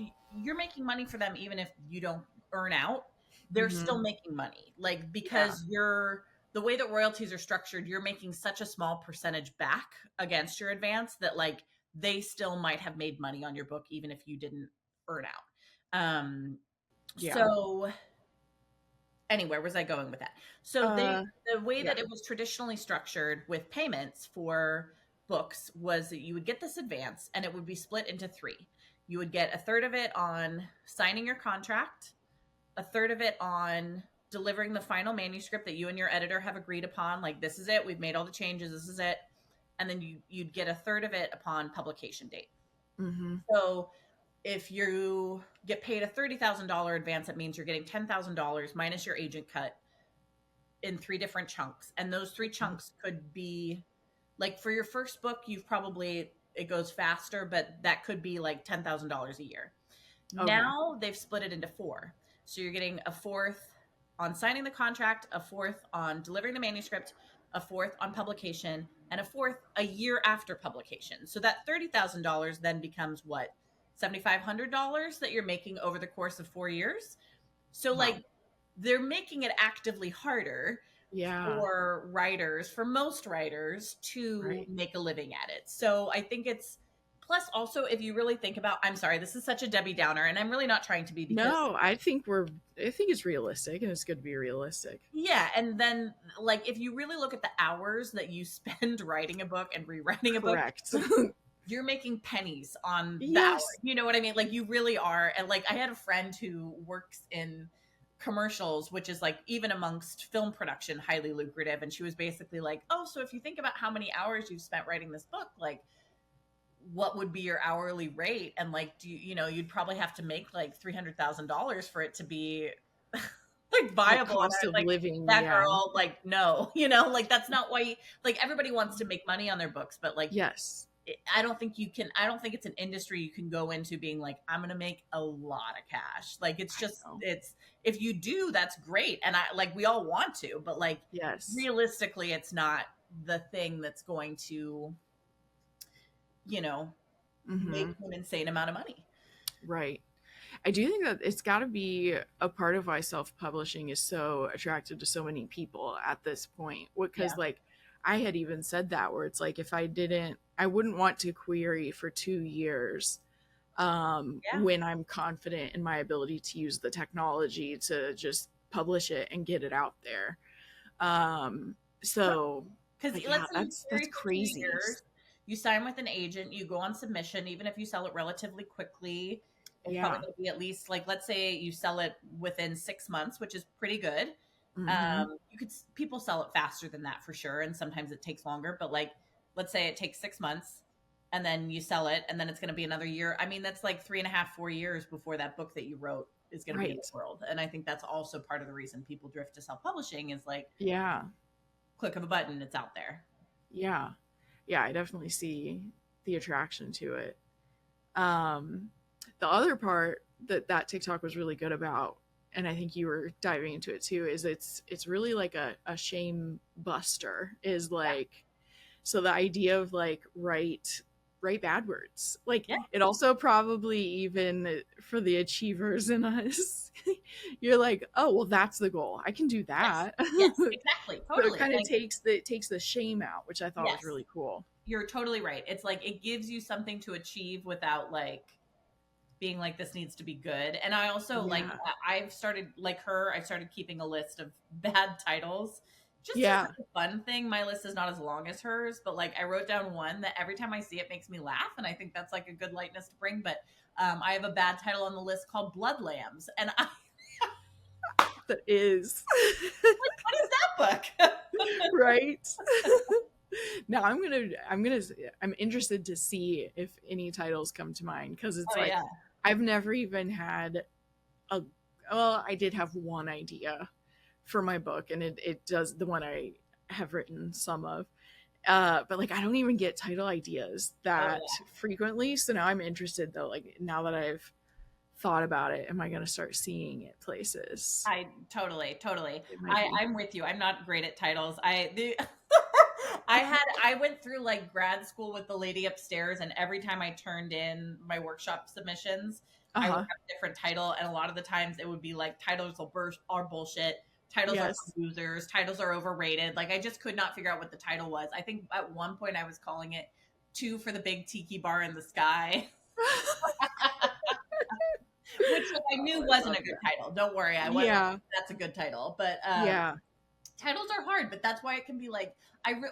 making money for them, even if you don't earn out, they're still making money. Like, because you're, the way that royalties are structured, you're making such a small percentage back against your advance that like they still might have made money on your book, even if you didn't earn out. So anyway, where was I going with that? So the way that it was traditionally structured with payments for books was that you would get this advance and it would be split into 3. You would get a third of it on signing your contract, a third of it on delivering the final manuscript that you and your editor have agreed upon. Like, this is it. We've made all the changes. This is it. And then you'd get a third of it upon publication date. So if you get paid a $30,000 advance, that means you're getting $10,000 minus your agent cut in 3 different chunks. And those 3 chunks could be like, for your first book, you've probably, it goes faster, but that could be like $10,000 a year. Now they've split it into 4. So you're getting a fourth on signing the contract, a fourth on delivering the manuscript, a fourth on publication, and a fourth a year after publication. So that $30,000 then becomes what? $7,500 that you're making over the course of 4 years. So like, they're making it actively harder Yeah. for writers, for most writers, to Right. make a living at it. So I think it's, plus also, if you really think about, I'm sorry, this is such a Debbie Downer, and I'm really not trying to be, because No, I think it's realistic, and it's good to be realistic. yeah, and then like if you really look at the hours that you spend writing a book and rewriting a book, Correct. like, you're making pennies on the hour. Yes. You know what I mean? Like you really are. And like I had a friend who works in commercials, which is like even amongst film production, highly lucrative. And she was basically like, oh, so if you think about how many hours you've spent writing this book, like what would be your hourly rate? And like, do you, you know, you'd probably have to make like $300,000 for it to be like The viable. And cost I was of like, living, that yeah. girl, like, no, you know, like that's not why like everybody wants to make money on their books, but like Yes. I don't think you can, I don't think it's an industry you can go into being like, I'm going to make a lot of cash. Like it's I just, know. it's, if you do, that's great. And I like, we all want to, but like Yes. realistically, it's not the thing that's going to, you know, make Mm-hmm. you an insane amount of money. Right. I do think that it's got to be a part of why self-publishing is so attractive to so many people at this point. Because, Yeah. like, I had even said that, where it's like, if I wouldn't want to query for 2 years Yeah. when I'm confident in my ability to use the technology to just publish it and get it out there. So, Because like, yeah, let's say you that's query for two crazy. years, you sign with an agent, you go on submission, even if you sell it relatively quickly, it's probably Yeah. going to be at least like, let's say you sell it within 6 months, which is pretty good. Mm-hmm. You could, people sell it faster than that for sure, and sometimes it takes longer. But like, let's say it takes 6 months, and then you sell it, and then it's going to be another year. I mean, that's like 3.5, 4 years before that book that you wrote is going to be in Right. the world. And I think that's also part of the reason people drift to self publishing is like, Yeah. click of a button, it's out there. Yeah. Yeah, I definitely see the attraction to it. The other part that TikTok was really good about, and I think you were diving into it too, is it's really like a shame buster. Is like, so the idea of like write bad words. Like Yeah. it also probably, even for the achievers in us, you're like, oh well, that's the goal. I can do Yes. that. Yes, exactly. So it Totally. kind of Like, takes the shame out, which I thought was yes, really cool. you're totally right. It's like it gives you something to achieve without like being like this needs to be good. And I also like Yeah. I've started like her, I started keeping a list of bad titles. Just as Yeah. like a fun thing. My list is not as long as hers, but like I wrote down one that every time I see it makes me laugh, and I think that's like a good lightness to bring. But I have a bad title on the list called Blood Lambs, and I That is what is that book? right. Now I'm interested to see if any titles come to mind, because it's Oh like yeah. I've never even had a, well, I did have one idea for my book, and it does, the one I have written some of, but like I don't even get title ideas Oh that yeah. frequently. So now I'm interested, though, like now that I've thought about it, am I going to start seeing it places? I totally. It might be. I'm with you. I'm not great at titles. I went through like grad school with the lady upstairs, and every time I turned in my workshop submissions, I would Uh-huh. have a different title, and a lot of the times it would be like are bullshit. Titles are Yes. for losers. Titles are overrated. Like I just could not figure out what the title was. I think at one point I was calling it Two for the Big Tiki Bar in the Sky, which like, I knew Oh, I wasn't love a good that. title. Don't worry, I wasn't. Yeah. That's a good title, but Yeah. titles are hard. But that's why it can be like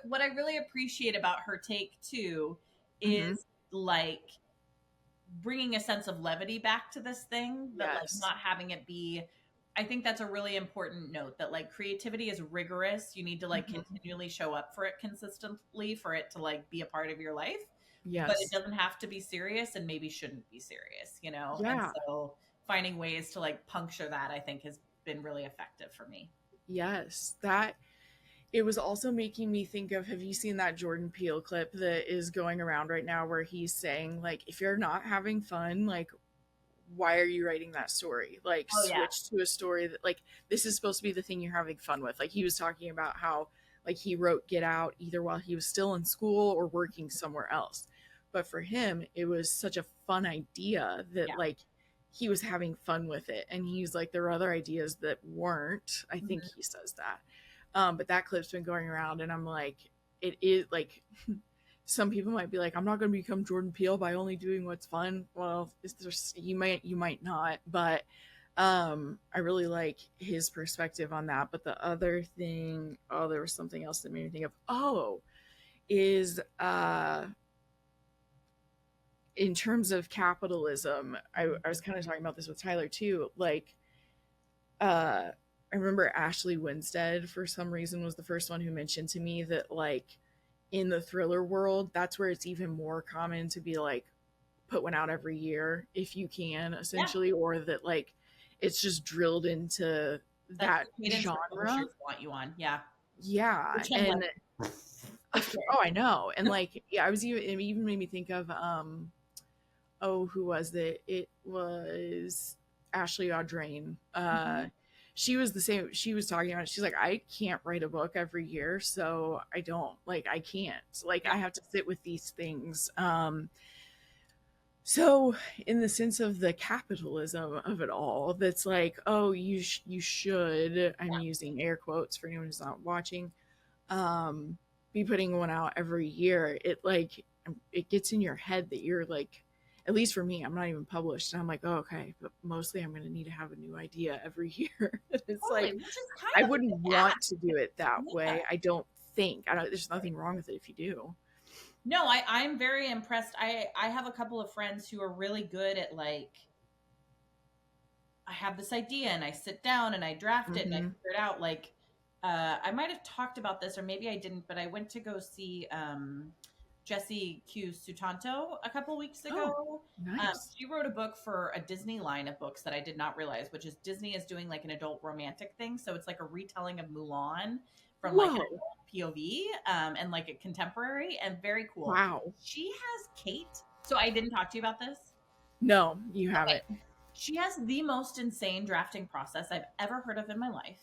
what I really appreciate about her take too Mm-hmm. is like bringing a sense of levity back to this thing, but like Yes. not having it be. I think that's a really important note that like creativity is rigorous. You need to like Mhm. continually show up for it consistently for it to like be a part of your life, but it Yes. doesn't have to be serious and maybe shouldn't be serious, you know? And Yeah. so finding ways to like puncture that, I think, has been really effective for me. Yes. That, it was also making me think of, have you seen that Jordan Peele clip that is going around right now, where he's saying like, if you're not having fun, like why are you writing that story? Like Oh yeah. switch to a story that, like, this is supposed to be the thing you're having fun with. Like he was talking about how like he wrote Get Out either while he was still in school or working somewhere else. But for him, it was such a fun idea that Yeah. like he was having fun with it. And he's like, there were other ideas that weren't. I think Mhm. he says that. But that clip's been going around, and I'm like, it is like, some people might be like, I'm not going to become Jordan Peele by only doing what's fun. Well, you might not, but I really like his perspective on that. But the other thing, oh, there was something else that made me think of, is in terms of capitalism, I was kind of talking about this with Tyler too. Like, I remember Ashley Winstead, for some reason, was the first one who mentioned to me that, like, in the thriller world, that's where it's even more common to be like, put one out every year if you can, Yeah. essentially, or that, like, it's just drilled into That's that the cadence that genre. publishers want you on. Yeah. Yeah. Which I'm And like, oh, I know. And like, yeah, I was even, it even made me think of who was it? It was Ashley Audrain. She was the same. She was talking about it. She's like, I can't write a book every year, so I don't, like, I can't. Like, yeah. I have to sit with these things. So in the sense of the capitalism of it all, that's like, oh, you should. I'm using air quotes for anyone who's not watching. Be putting one out every year. It, like, it gets in your head that you're like, at least for me, I'm not even published, and I'm like, oh, okay, but mostly I'm going to need to have a new idea every year. It's Totally, like, which is kind I of wouldn't want to do it that yeah. way. I don't think. I don't. There's nothing wrong with it if you do. No, I'm very impressed. I have a couple of friends who are really good at, like, I have this idea and I sit down and I draft it and I figure it out. Like, I might have talked about this or maybe I didn't, but I went to go see Jessie Q Sutanto a couple weeks ago. Oh, nice. She wrote a book for a Disney line of books that I did not realize, which is Disney is doing like an adult romantic thing. So it's like a retelling of Mulan from like an adult POV and like a contemporary, and very cool. Wow. She has Kate. So I didn't talk to you about this. No, you haven't. Okay. She has the most insane drafting process I've ever heard of in my life.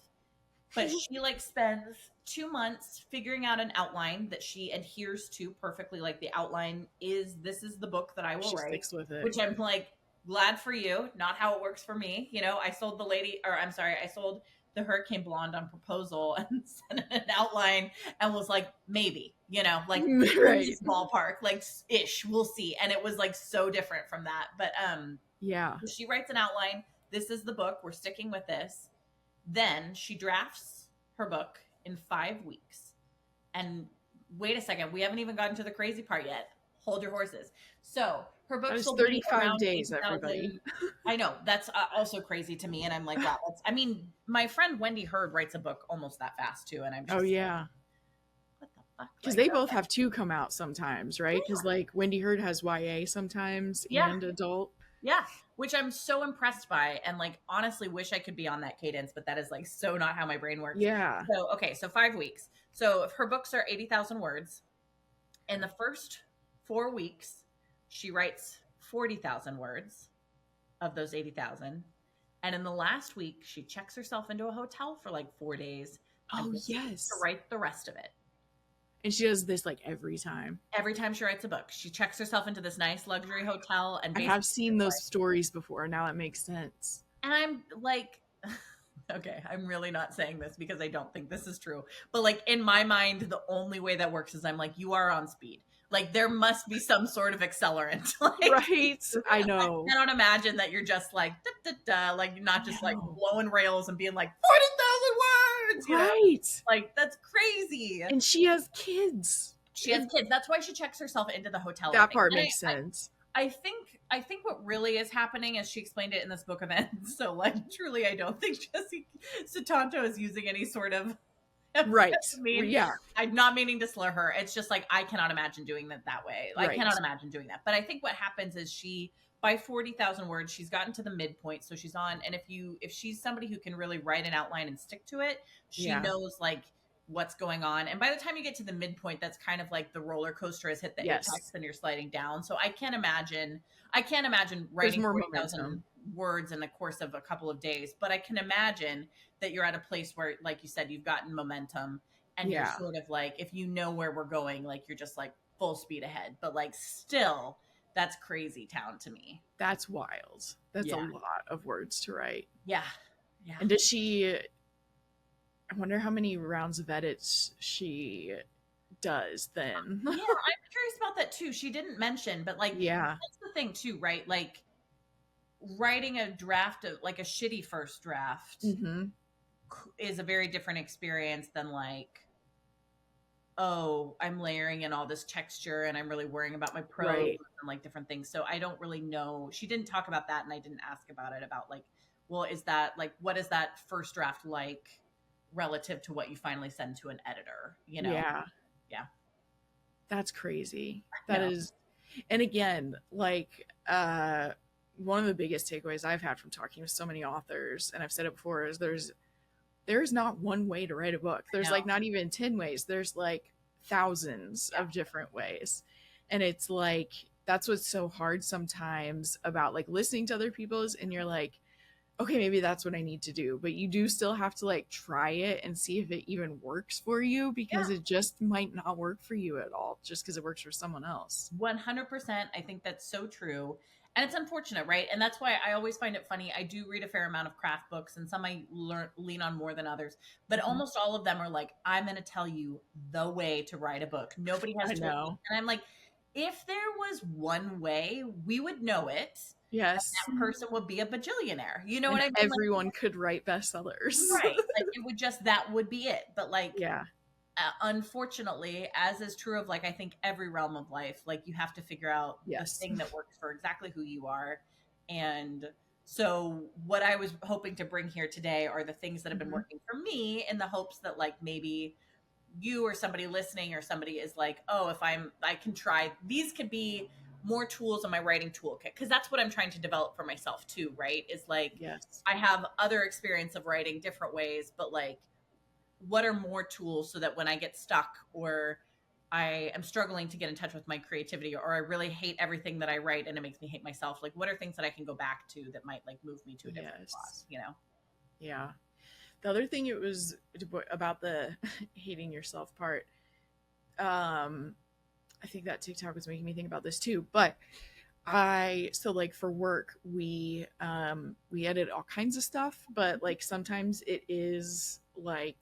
But she, like, spends 2 months figuring out an outline that she adheres to perfectly. Like, the outline is, this is the book that I will write. Sticks with it. Which I'm like, glad for you. Not how it works for me. You know, I sold the Hurricane Blonde on proposal and sent an outline and was like, maybe, you know, like right. ballpark, like ish, we'll see. And it was like so different from that. But yeah, she writes an outline. This is the book. We're sticking with this. Then she drafts her book in 5 weeks. And wait a second, we haven't even gotten to the crazy part yet. Hold your horses. So her book sold 35 days, everybody. I know, that's also crazy to me. And I'm like, wow. I mean, my friend Wendy Hurd writes a book almost that fast too. And I'm just yeah. What the fuck? Because they both have two come out sometimes, right? Because like Wendy Hurd has YA sometimes and adult. Yeah, which I'm so impressed by, and like honestly wish I could be on that cadence, but that is like so not how my brain works. Yeah. So okay, so 5 weeks. So if her books are 80,000 words, in the first 4 weeks, she writes 40,000 words of those 80,000, and in the last week, she checks herself into a hotel for like 4 days. Yes. To write the rest of it. And she does this like every time. Every time she writes a book, she checks herself into this nice luxury hotel. And I have seen those stories before. Now it makes sense. And I'm like, okay, I'm really not saying this because I don't think this is true. But like in my mind, the only way that works is I'm like, you are on speed. Like there must be some sort of accelerant. Like, right. I know. I cannot imagine that you're just like, da, da, da, like not just like blowing rails and being like 40,000 words. You know? Like that's crazy. And she has kids. She has kids. That's why she checks herself into the hotel. That part makes sense. I think what really is happening, as she explained it in this book event. So like truly, I don't think Jessie Sutanto is using any sort of right. Yeah, I'm not meaning to slur her. It's just like I cannot imagine doing that way. Right. I cannot imagine doing that. But I think what happens is she, by 40,000 words, she's gotten to the midpoint. So she's on. And if she's somebody who can really write an outline and stick to it, she knows like what's going on. And by the time you get to the midpoint, that's kind of like the roller coaster has hit the apex and you're sliding down. So I can't imagine writing 40,000 words in the course of a couple of days, but I can imagine that you're at a place where, like you said, you've gotten momentum and you're sort of like, if you know where we're going, like you're just like full speed ahead, but like still that's crazy town to me. That's wild. That's a lot of words to write. Yeah. And does she I wonder how many rounds of edits she does then. Yeah, I'm curious about that too. She didn't mention, but like Yeah. that's the thing too, right? Like writing a draft of like a shitty first draft Mm-hmm. is a very different experience than like, oh, I'm layering in all this texture and I'm really worrying about my prose Right. and like different things. So I don't really know. She didn't talk about that and I didn't ask about it about like, well, is that like what is that first draft like relative to what you finally send to an editor, you know? Yeah. Yeah. That's crazy. You That know. is, and again, like, one of the biggest takeaways I've had from talking with so many authors, and I've said it before, is there's not one way to write a book. There's No. like not even 10 ways. There's like thousands Yeah. of different ways. And it's like that's what's so hard sometimes about like listening to other people's, and you're like, okay, maybe that's what I need to do. But you do still have to like try it and see if it even works for you, because Yeah. it just might not work for you at all just because it works for someone else. 100%. I think that's so true. And it's unfortunate, right? And that's why I always find it funny. I do read a fair amount of craft books, and some I lean on more than others, but Mhm. almost all of them are like, I'm going to tell you the way to write a book. Nobody has I told me. know. And I'm like, if there was one way, we would know it. Yes. That person would be a bajillionaire. You know what And I mean? Like, everyone could write bestsellers. right. Like it would just, that would be it. But like, Yeah. unfortunately, as is true of like I think every realm of life, like you have to figure out Yes. the thing that works for exactly who you are. And so what I was hoping to bring here today are the things that have been Mhm. working for me, in the hopes that like maybe you or somebody listening or somebody is like, oh, if I can try, these could be more tools in my writing toolkit, because that's what I'm trying to develop for myself too, right? Is like Yes. I have other experience of writing different ways, but like what are more tools so that when I get stuck, or I am struggling to get in touch with my creativity, or I really hate everything that I write and it makes me hate myself, like what are things that I can go back to that might like move me to a different spot, Yes. you know? Yeah. The other thing it was about the hating yourself part. I think that TikTok was making me think about this too. But so like for work, we edit all kinds of stuff, but like sometimes it is like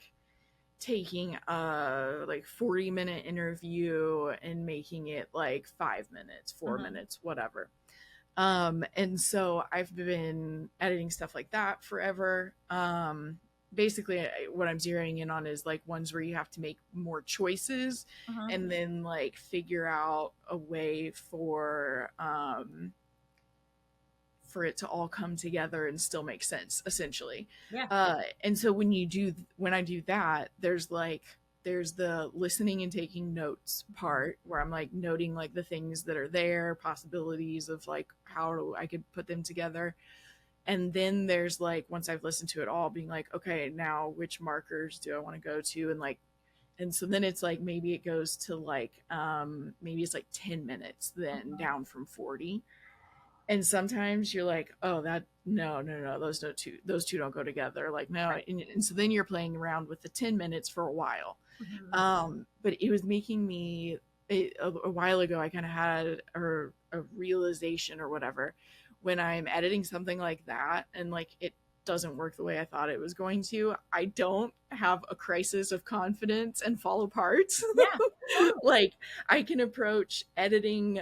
taking a like 40-minute interview and making it like 5 minutes, 4 minutes, whatever. And so I've been editing stuff like that forever. Basically what I'm zeroing in on is like ones where you have to make more choices and then like figure out a way for it to all come together and still make sense, essentially. Yeah. And so when I do that, there's the listening and taking notes part where I'm like noting like the things that are there, possibilities of like how I could put them together. And then there's like once I've listened to it all, being like, okay, now which markers do I want to go to, and like, and so then it's like maybe it goes to like maybe it's like 10 minutes then down from 40. And sometimes you're like, oh, that no, those two don't go together, like no. Right. And so then you're playing around with the 10 minutes for a while. But it was making me a while ago I kind of had a realization or whatever, when I'm editing something like that and like it doesn't work the way I thought it was going to, I don't have a crisis of confidence and fall apart. Yeah. Like I can approach editing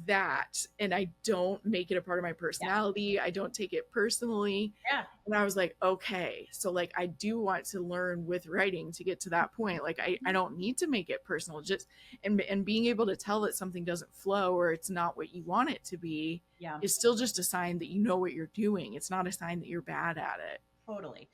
that and I don't make it a part of my personality. Yeah. I don't take it personally. Yeah. And I was like, okay, so like I do want to learn with writing to get to that point. Like I don't need to make it personal. Just and being able to tell that something doesn't flow or it's not what you want it to be, Yeah. is still just a sign that you know what you're doing. It's not a sign that you're bad at it. Totally.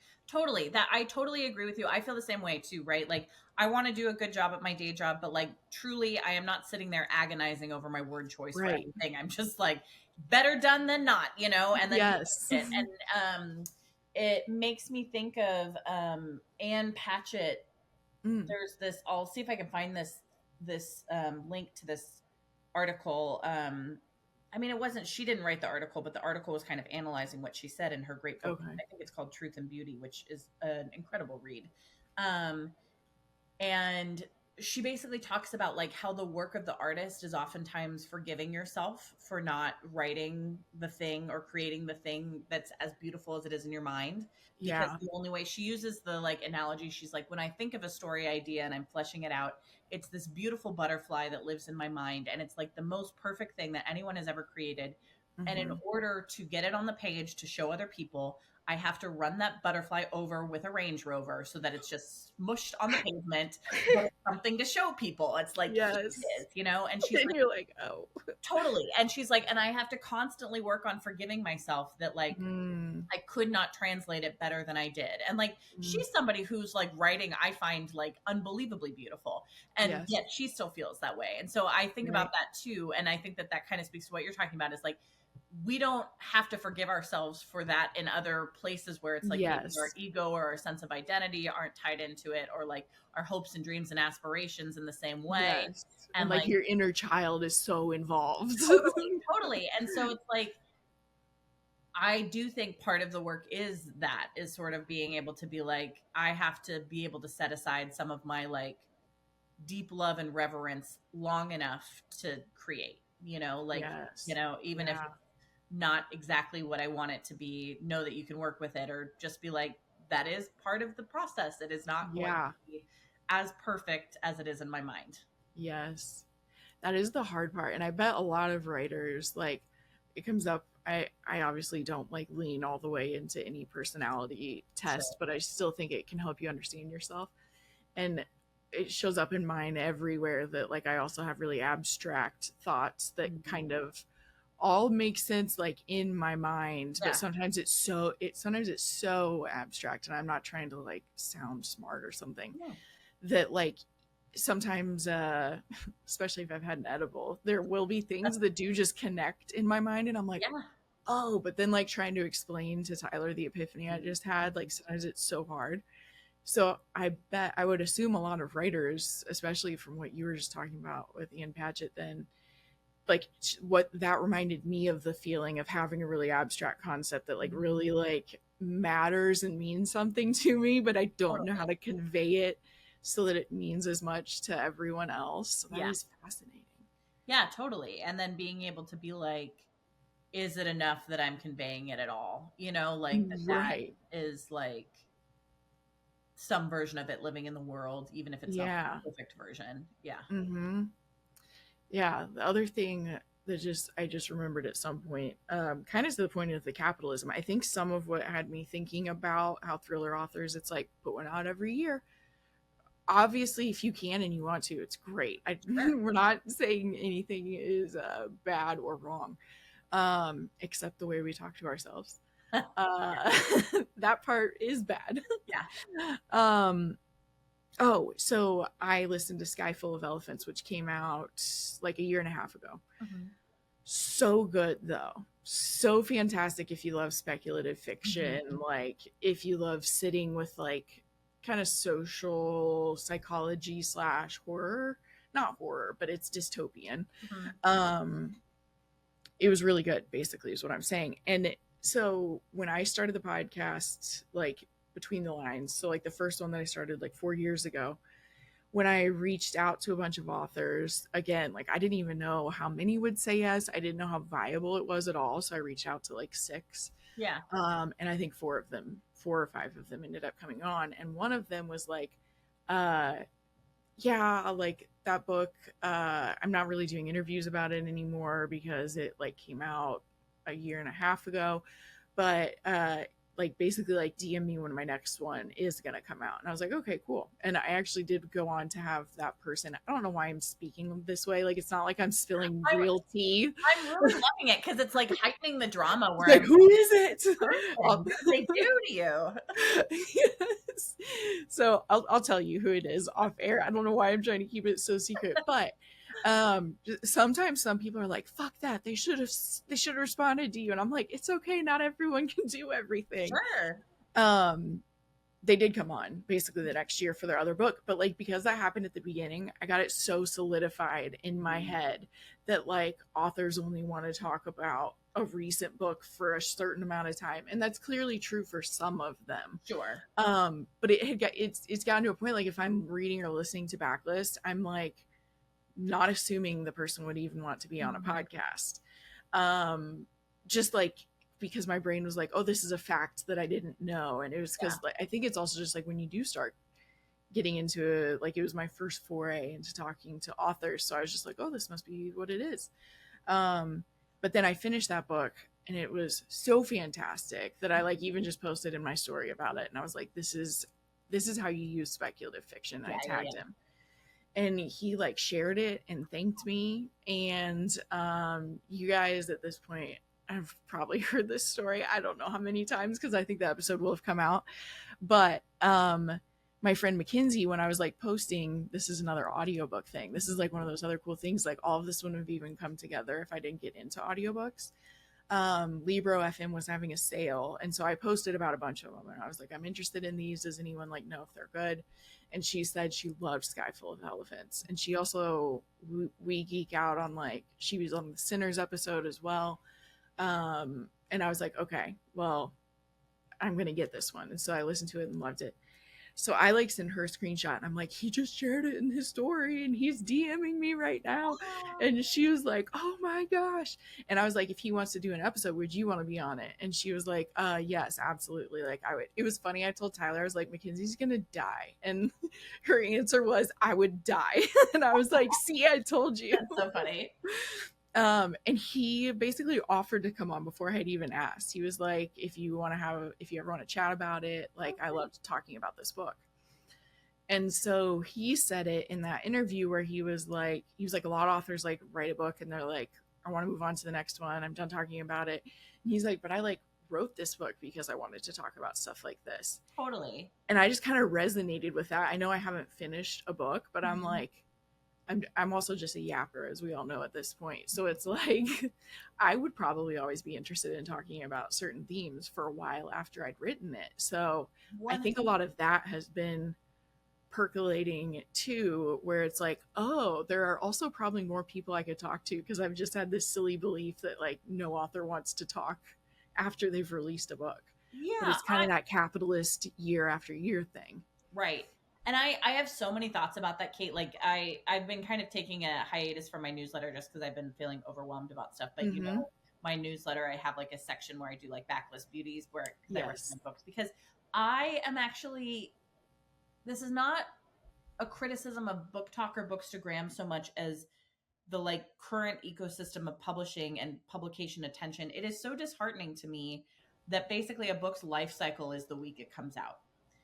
That I totally agree with you. I feel the same way too, right? Like I want to do a good job at my day job, but like truly I am not sitting there agonizing over my word choice for anything. I'm just like better done than not, you know? And then yes. and it makes me think of Anne Patchett. There's this, I'll see if I can find this link to this article. I mean, she didn't write the article, but the article was kind of analyzing what she said in her great book. Okay. I think it's called Truth and Beauty, which is an incredible read. And she basically talks about like how the work of the artist is oftentimes forgiving yourself for not writing the thing or creating the thing that's as beautiful as it is in your mind, because Yeah. the only way, she uses the like analogy, she's like, when I think of a story idea and I'm fleshing it out, it's this beautiful butterfly that lives in my mind, and it's like the most perfect thing that anyone has ever created. And in Mm-hmm. order to get it on the page to show other people, I have to run that butterfly over with a Range Rover so that it's just smushed on the pavement, but it's something to show people. It's like, here Yes. it is, you know? And she's And like, you're like, oh. totally. And she's like, and I have to constantly work on forgiving myself that like Mm, I could not translate it better than I did. And like, mm, she's somebody who's like writing, I find like unbelievably beautiful. And yes. yet she still feels that way. And so I think Right. about that too. And I think that that kind of speaks to what you're talking about, is like, we don't have to forgive ourselves for that in other places where it's like maybe our Yes. ego or our sense of identity aren't tied into it, or like our hopes and dreams and aspirations in the same way. Yes. And And like like, your inner child is so involved. totally, totally. And so it's like, I do think part of the work is sort of being able to be like, I have to be able to set aside some of my like deep love and reverence long enough to create, like, Yes. even if Yeah. it's not exactly what I want it to be, know that you can work with it, or just be like, that is part of the process. It is not going Yeah. to be as perfect as it is in my mind. Yes. That is the hard part. And I bet a lot of writers, like, it comes up. I obviously don't like lean all the way into any personality Sure. test, but I still think it can help you understand yourself. And it shows up in mine everywhere that like I also have really abstract thoughts that Mhm. kind of all make sense like in my mind, but Yeah. sometimes it's so abstract, and I'm not trying to like sound smart or something, Yeah. that like sometimes especially if I've had an edible, there will be things that do just connect in my mind, and I'm like, Yeah. oh, but then like trying to explain to Tyler the epiphany I just had, like sometimes it's so hard. So I bet I would assume a lot of writers, especially from what you were just talking about with Ian Patchett, then like what that reminded me of, the feeling of having a really abstract concept that like really like matters and means something to me, but I don't know how Totally. to convey it so that it means as much to everyone else. So that Yeah. is fascinating. Yeah, totally. And then being able to be like, is it enough that I'm conveying it at all? Like that Right. is like some version of it living in the world, even if it's not Yeah. the perfect version. Yeah. Mm-hmm. Yeah. The other thing that I just remembered at some point, kind of to the point of the capitalism, I think some of what had me thinking about how thriller authors, it's like put one out every year. Obviously, if you can and you want to, it's great. Sure. We're not saying anything is bad or wrong, except the way we talk to ourselves. Uh, that part is bad. Yeah. Oh, so I listened to Sky Full of Elephants, which came out like a year and a half ago. Mm-hmm. So good, though. So fantastic if you love speculative fiction, like if you love sitting with like kind of social psychology slash horror. Not horror, but it's dystopian. Mm-hmm. It was really good, basically, is what I'm saying. And so when I started the podcast, like between the lines, so like the first one that I started like 4 years ago, when I reached out to a bunch of authors, again, like I didn't even know how many would say yes. I didn't know how viable it was at all. So I reached out to like 6. Yeah. And I think 4 or 5 of them ended up coming on. And one of them was like, yeah, like that book, I'm not really doing interviews about it anymore because it like came out a year and a half ago. But like basically like DM me when my next one is gonna come out. And I was like, okay, cool. And I actually did go on to have that person. I don't know why I'm speaking this way. Like it's not like I'm spilling real tea. I'm really loving it because it's like heightening the drama where Like, I'm who is it? what did they do to you? Yes. So I'll tell you who it is off air. I don't know why I'm trying to keep it so secret, but sometimes some people are like, fuck that, they should have responded to you, and I'm like, it's okay, not everyone can do everything. Sure. They did come on basically the next year for their other book, but like because that happened at the beginning, I got it so solidified in my head that like authors only want to talk about a recent book for a certain amount of time, and that's clearly true for some of them. Sure. But it's gotten to a point, like if I'm reading or listening to backlist, I'm like not assuming the person would even want to be on a podcast. Just like because my brain was like, oh, this is a fact that I didn't know. And it was because like, I think it's also just like when you do start getting into like, it was my first foray into talking to authors. So I was just like, oh, this must be what it is. But then I finished that book and it was so fantastic that I like even just posted in my story about it. And I was like, this is how you use speculative fiction. I tagged him. And he like shared it and thanked me. And you guys at this point have probably heard this story. I don't know how many times because I think the episode will have come out. But my friend Mackenzie, when I was like posting, this is another audiobook thing. This is like one of those other cool things. Like all of this wouldn't have even come together if I didn't get into audiobooks. Libro FM was having a sale. And so I posted about a bunch of them. And I was like, I'm interested in these. Does anyone like know if they're good? And she said she loved Sky Full of Elephants. And she also, we geek out on like, she was on the Sinners episode as well. And I was like, okay, well, I'm going to get this one. And so I listened to it and loved it. So I like sent her a screenshot and I'm like, he just shared it in his story and he's DMing me right now. And she was like, oh my gosh. And I was like, if he wants to do an episode, would you want to be on it? And she was like, yes, absolutely. Like I would. It was funny. I told Tyler, I was like, Mackenzie's going to die. And her answer was, I would die. And I was like, see, I told you. That's so funny. And he basically offered to come on before I had even asked. He was like, if you ever want to chat about it, like I loved talking about this book. And so he said it in that interview where he was like, a lot of authors like write a book and they're like, I want to move on to the next one. I'm done talking about it. And he's like, but I like wrote this book because I wanted to talk about stuff like this. Totally. And I just kind of resonated with that. I know I haven't finished a book, but I'm like, I'm also just a yapper, as we all know at this point. So it's like, I would probably always be interested in talking about certain themes for a while after I'd written it. So I think a lot of that has been percolating too, where it's like, oh, there are also probably more people I could talk to because I've just had this silly belief that like no author wants to talk after they've released a book. Yeah. But it's kind of that capitalist year after year thing. Right. And I have so many thoughts about that, Kate. Like I've been kind of taking a hiatus from my newsletter just because I've been feeling overwhelmed about stuff. But you know, my newsletter, I have like a section where I do like backlist beauties where I recommend books because I am actually, this is not a criticism of Book Talk or Bookstagram so much as the like current ecosystem of publishing and publication attention. It is so disheartening to me that basically a book's life cycle is the week it comes out.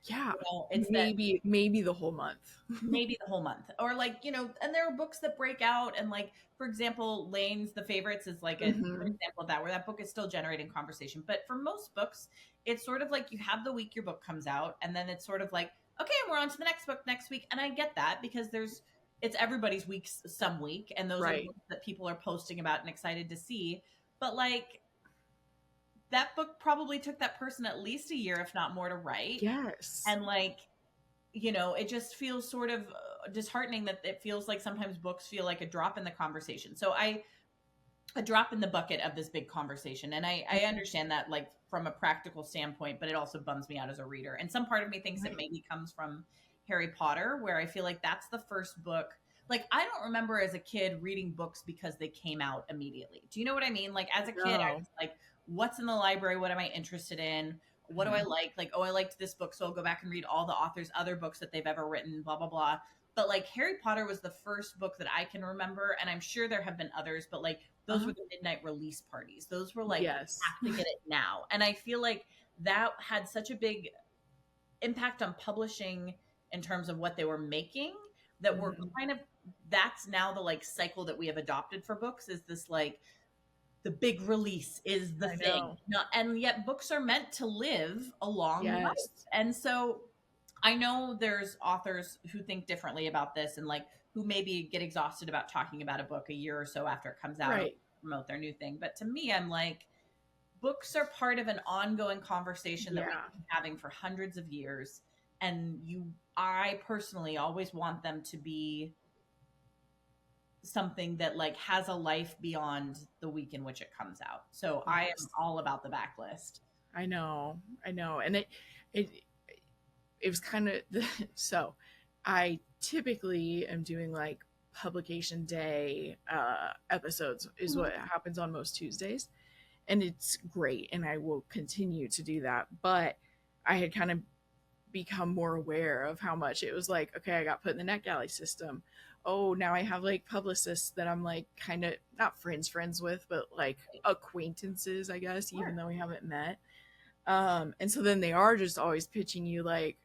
Yeah, you know, it's maybe the whole month. Maybe the whole month. Or like, you know, and there are books that break out and like, for example, Lane's The Favorites is like an example of that, where that book is still generating conversation. But for most books, it's sort of like you have the week your book comes out and then it's sort of like, okay, we're on to the next book next week. And I get that because it's everybody's weeks some week. And those are books that people are posting about and excited to see. But like, that book probably took that person at least a year, if not more, to write. Yes. And like, you know, it just feels sort of disheartening that it feels like sometimes books feel like a drop in the conversation. So a drop in the bucket of this big conversation. And I understand that like from a practical standpoint, but it also bums me out as a reader. And some part of me thinks it maybe comes from Harry Potter, where I feel like that's the first book. Like, I don't remember as a kid reading books because they came out immediately. Do you know what I mean? Like, as a kid, I was like, what's in the library? What am I interested in? What do I like? Like, oh, I liked this book, so I'll go back and read all the authors' other books that they've ever written, blah, blah, blah. But like Harry Potter was the first book that I can remember. And I'm sure there have been others, but like those were the midnight release parties. Those were like, have to get it now. And I feel like that had such a big impact on publishing in terms of what they were making that we're kind of, that's now the like cycle that we have adopted for books, is this like, the big release is the thing. And yet books are meant to live a long life. And so I know there's authors who think differently about this and like who maybe get exhausted about talking about a book a year or so after it comes out to promote their new thing. But to me, I'm like, books are part of an ongoing conversation that we've been having for hundreds of years. And I personally always want them to be something that like has a life beyond the week in which it comes out. So I am Yes. all about the backlist. I know. And it it was kind of so I typically am doing like publication day episodes is what happens on most Tuesdays, and it's great, and I will continue to do that. But I had kind of become more aware of how much it was like, okay, I got put in the NetGalley system. Oh, now I have like publicists that I'm like kind of not friends with, but like acquaintances, I guess, even though we haven't met. And so then they are just always pitching you like,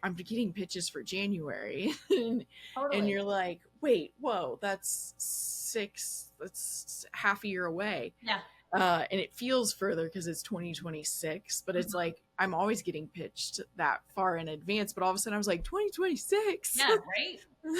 I'm getting pitches for January. and Totally. you're like, wait, whoa, that's half a year away. Yeah. And it feels further because it's 2026, but it's like I'm always getting pitched that far in advance. But all of a sudden, I was like 2026. Yeah, right. And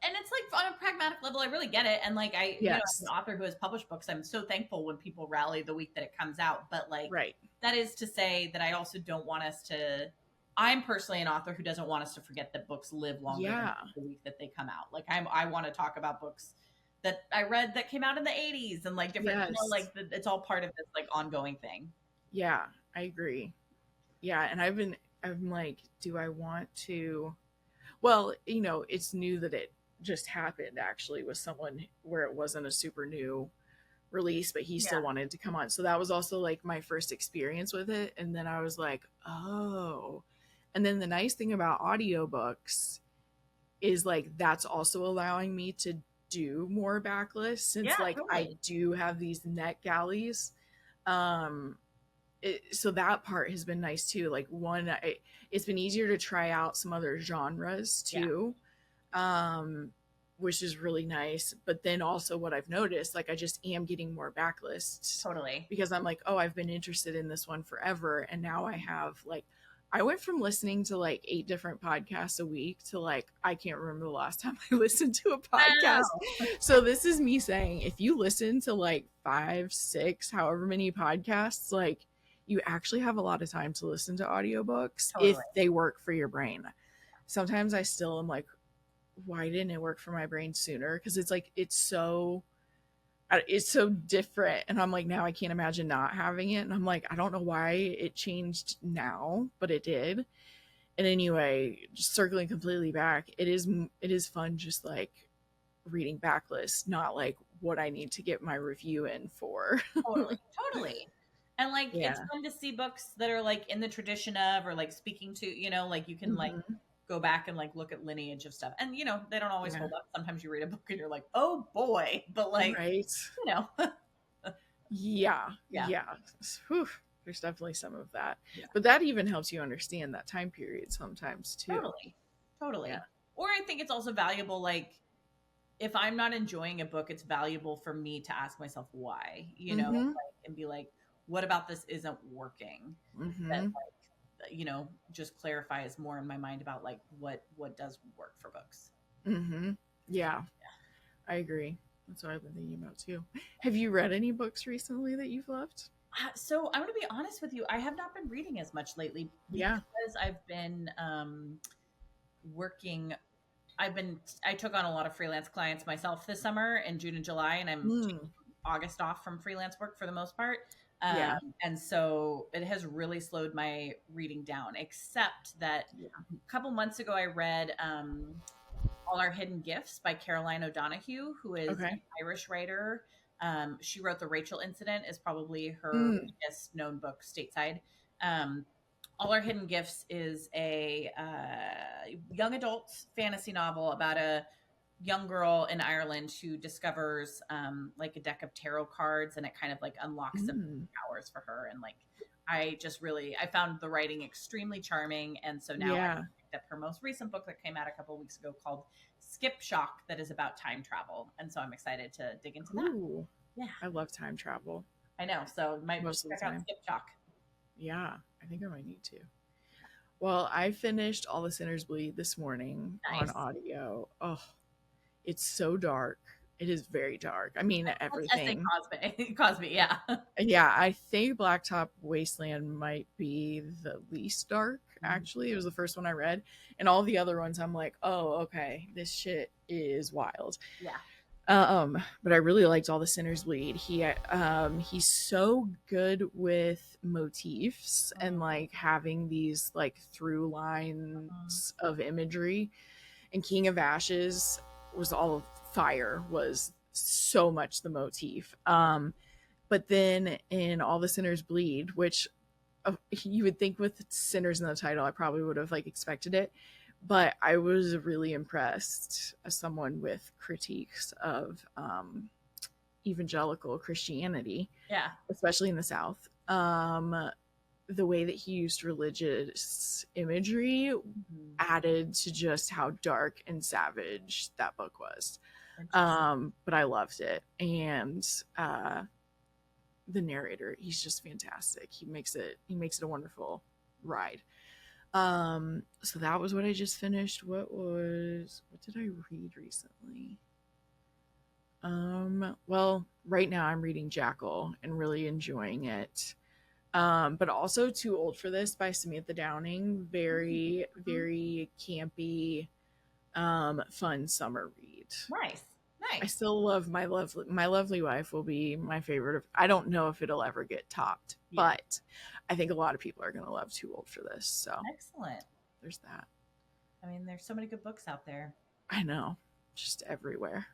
it's like on a pragmatic level, I really get it. And like I, you know, as an author who has published books, I'm so thankful when people rally the week that it comes out. But like, right. That is to say that I also don't want us to. I'm personally an author who doesn't want us to forget that books live longer than the week that they come out. Like I want to talk about books that I read that came out in the 80s and like different, you know, like it's all part of this like ongoing thing. Yeah, I agree. Yeah, and I'm like, do I want to? Well, you know, it's new that it just happened actually with someone where it wasn't a super new release, but he still wanted to come on. So that was also like my first experience with it. And then I was like, oh. And then the nice thing about audiobooks is like that's also allowing me to do more backlists since I do have these NetGalleys. So that part has been nice too. Like it's been easier to try out some other genres too. Which is really nice. But then also what I've noticed, like I just am getting more backlists. Totally. Because I'm like, oh, I've been interested in this one forever. And now I have like, I went from listening to like 8 different podcasts a week to like, I can't remember the last time I listened to a podcast. Wow. So this is me saying, if you listen to like 5, 6, however many podcasts, like you actually have a lot of time to listen to audiobooks if they work for your brain. Sometimes I still am like, why didn't it work for my brain sooner? Because it's like it's so different, and I'm like, now I can't imagine not having it, and I'm like, I don't know why it changed now, but it did. And anyway, just circling completely back, it is fun just like reading backlists, not like what I need to get my review in for. Totally. And like it's fun to see books that are like in the tradition of, or like speaking to, you know, like you can like go back and like look at lineage of stuff, and you know they don't always hold up. Sometimes you read a book and you're like, oh boy, but like you know. Whew. There's definitely some of that, but that even helps you understand that time period sometimes too. Totally. Or I think it's also valuable, like if I'm not enjoying a book, it's valuable for me to ask myself why, you know, like, and be like, what about this isn't working? That like, you know, just clarifies more in my mind about like what does work for books. Yeah, I agree. That's what I've been thinking about too. Have you read any books recently that you've loved? So I'm going to be honest with you. I have not been reading as much lately because I've been working. I took on a lot of freelance clients myself this summer in June and July, and I'm taking August off from freelance work for the most part. And so it has really slowed my reading down, except that a couple months ago I read All Our Hidden Gifts by Caroline O'Donoghue, who is an Irish writer. She wrote The Rachel Incident, is probably her biggest known book stateside. All Our Hidden Gifts is a young adult fantasy novel about a young girl in Ireland who discovers like a deck of tarot cards, and it kind of like unlocks some powers for her. And like I found the writing extremely charming, and so now I picked up her most recent book that came out a couple of weeks ago called Skip Shock, that is about time travel, and so I'm excited to dig into that. Yeah, I love time travel. I know, so might check out Skip Shock. Yeah, I think I might need to. Well, I finished All the Sinners Bleed this morning on audio. Oh, it's so dark. It is very dark. I mean, everything. Cosby, yeah. Yeah, I think Blacktop Wasteland might be the least dark, actually. It was the first one I read. And all the other ones, I'm like, oh, okay, this shit is wild. Yeah. But I really liked All the Sinners Bleed. He's so good with motifs and like having these like through lines of imagery. And King of Ashes was all fire, was so much the motif. But then in All the Sinners Bleed, which you would think with sinners in the title, I probably would have like expected it, but I was really impressed as someone with critiques of evangelical Christianity, Yeah. especially in the South. The way that he used religious imagery added to just how dark and savage that book was. But I loved it. And the narrator, he's just fantastic. He makes it a wonderful ride. So that was what I just finished. What did I read recently? Well, right now I'm reading Jackal and really enjoying it. But also Too Old for This by Samantha Downing. Very, very campy, fun summer read. Nice. I still love My Lovely Wife will be my favorite. I don't know if it'll ever get topped, but I think a lot of people are going to love Too Old for This. So excellent. There's that. I mean, there's so many good books out there. I know. Just everywhere.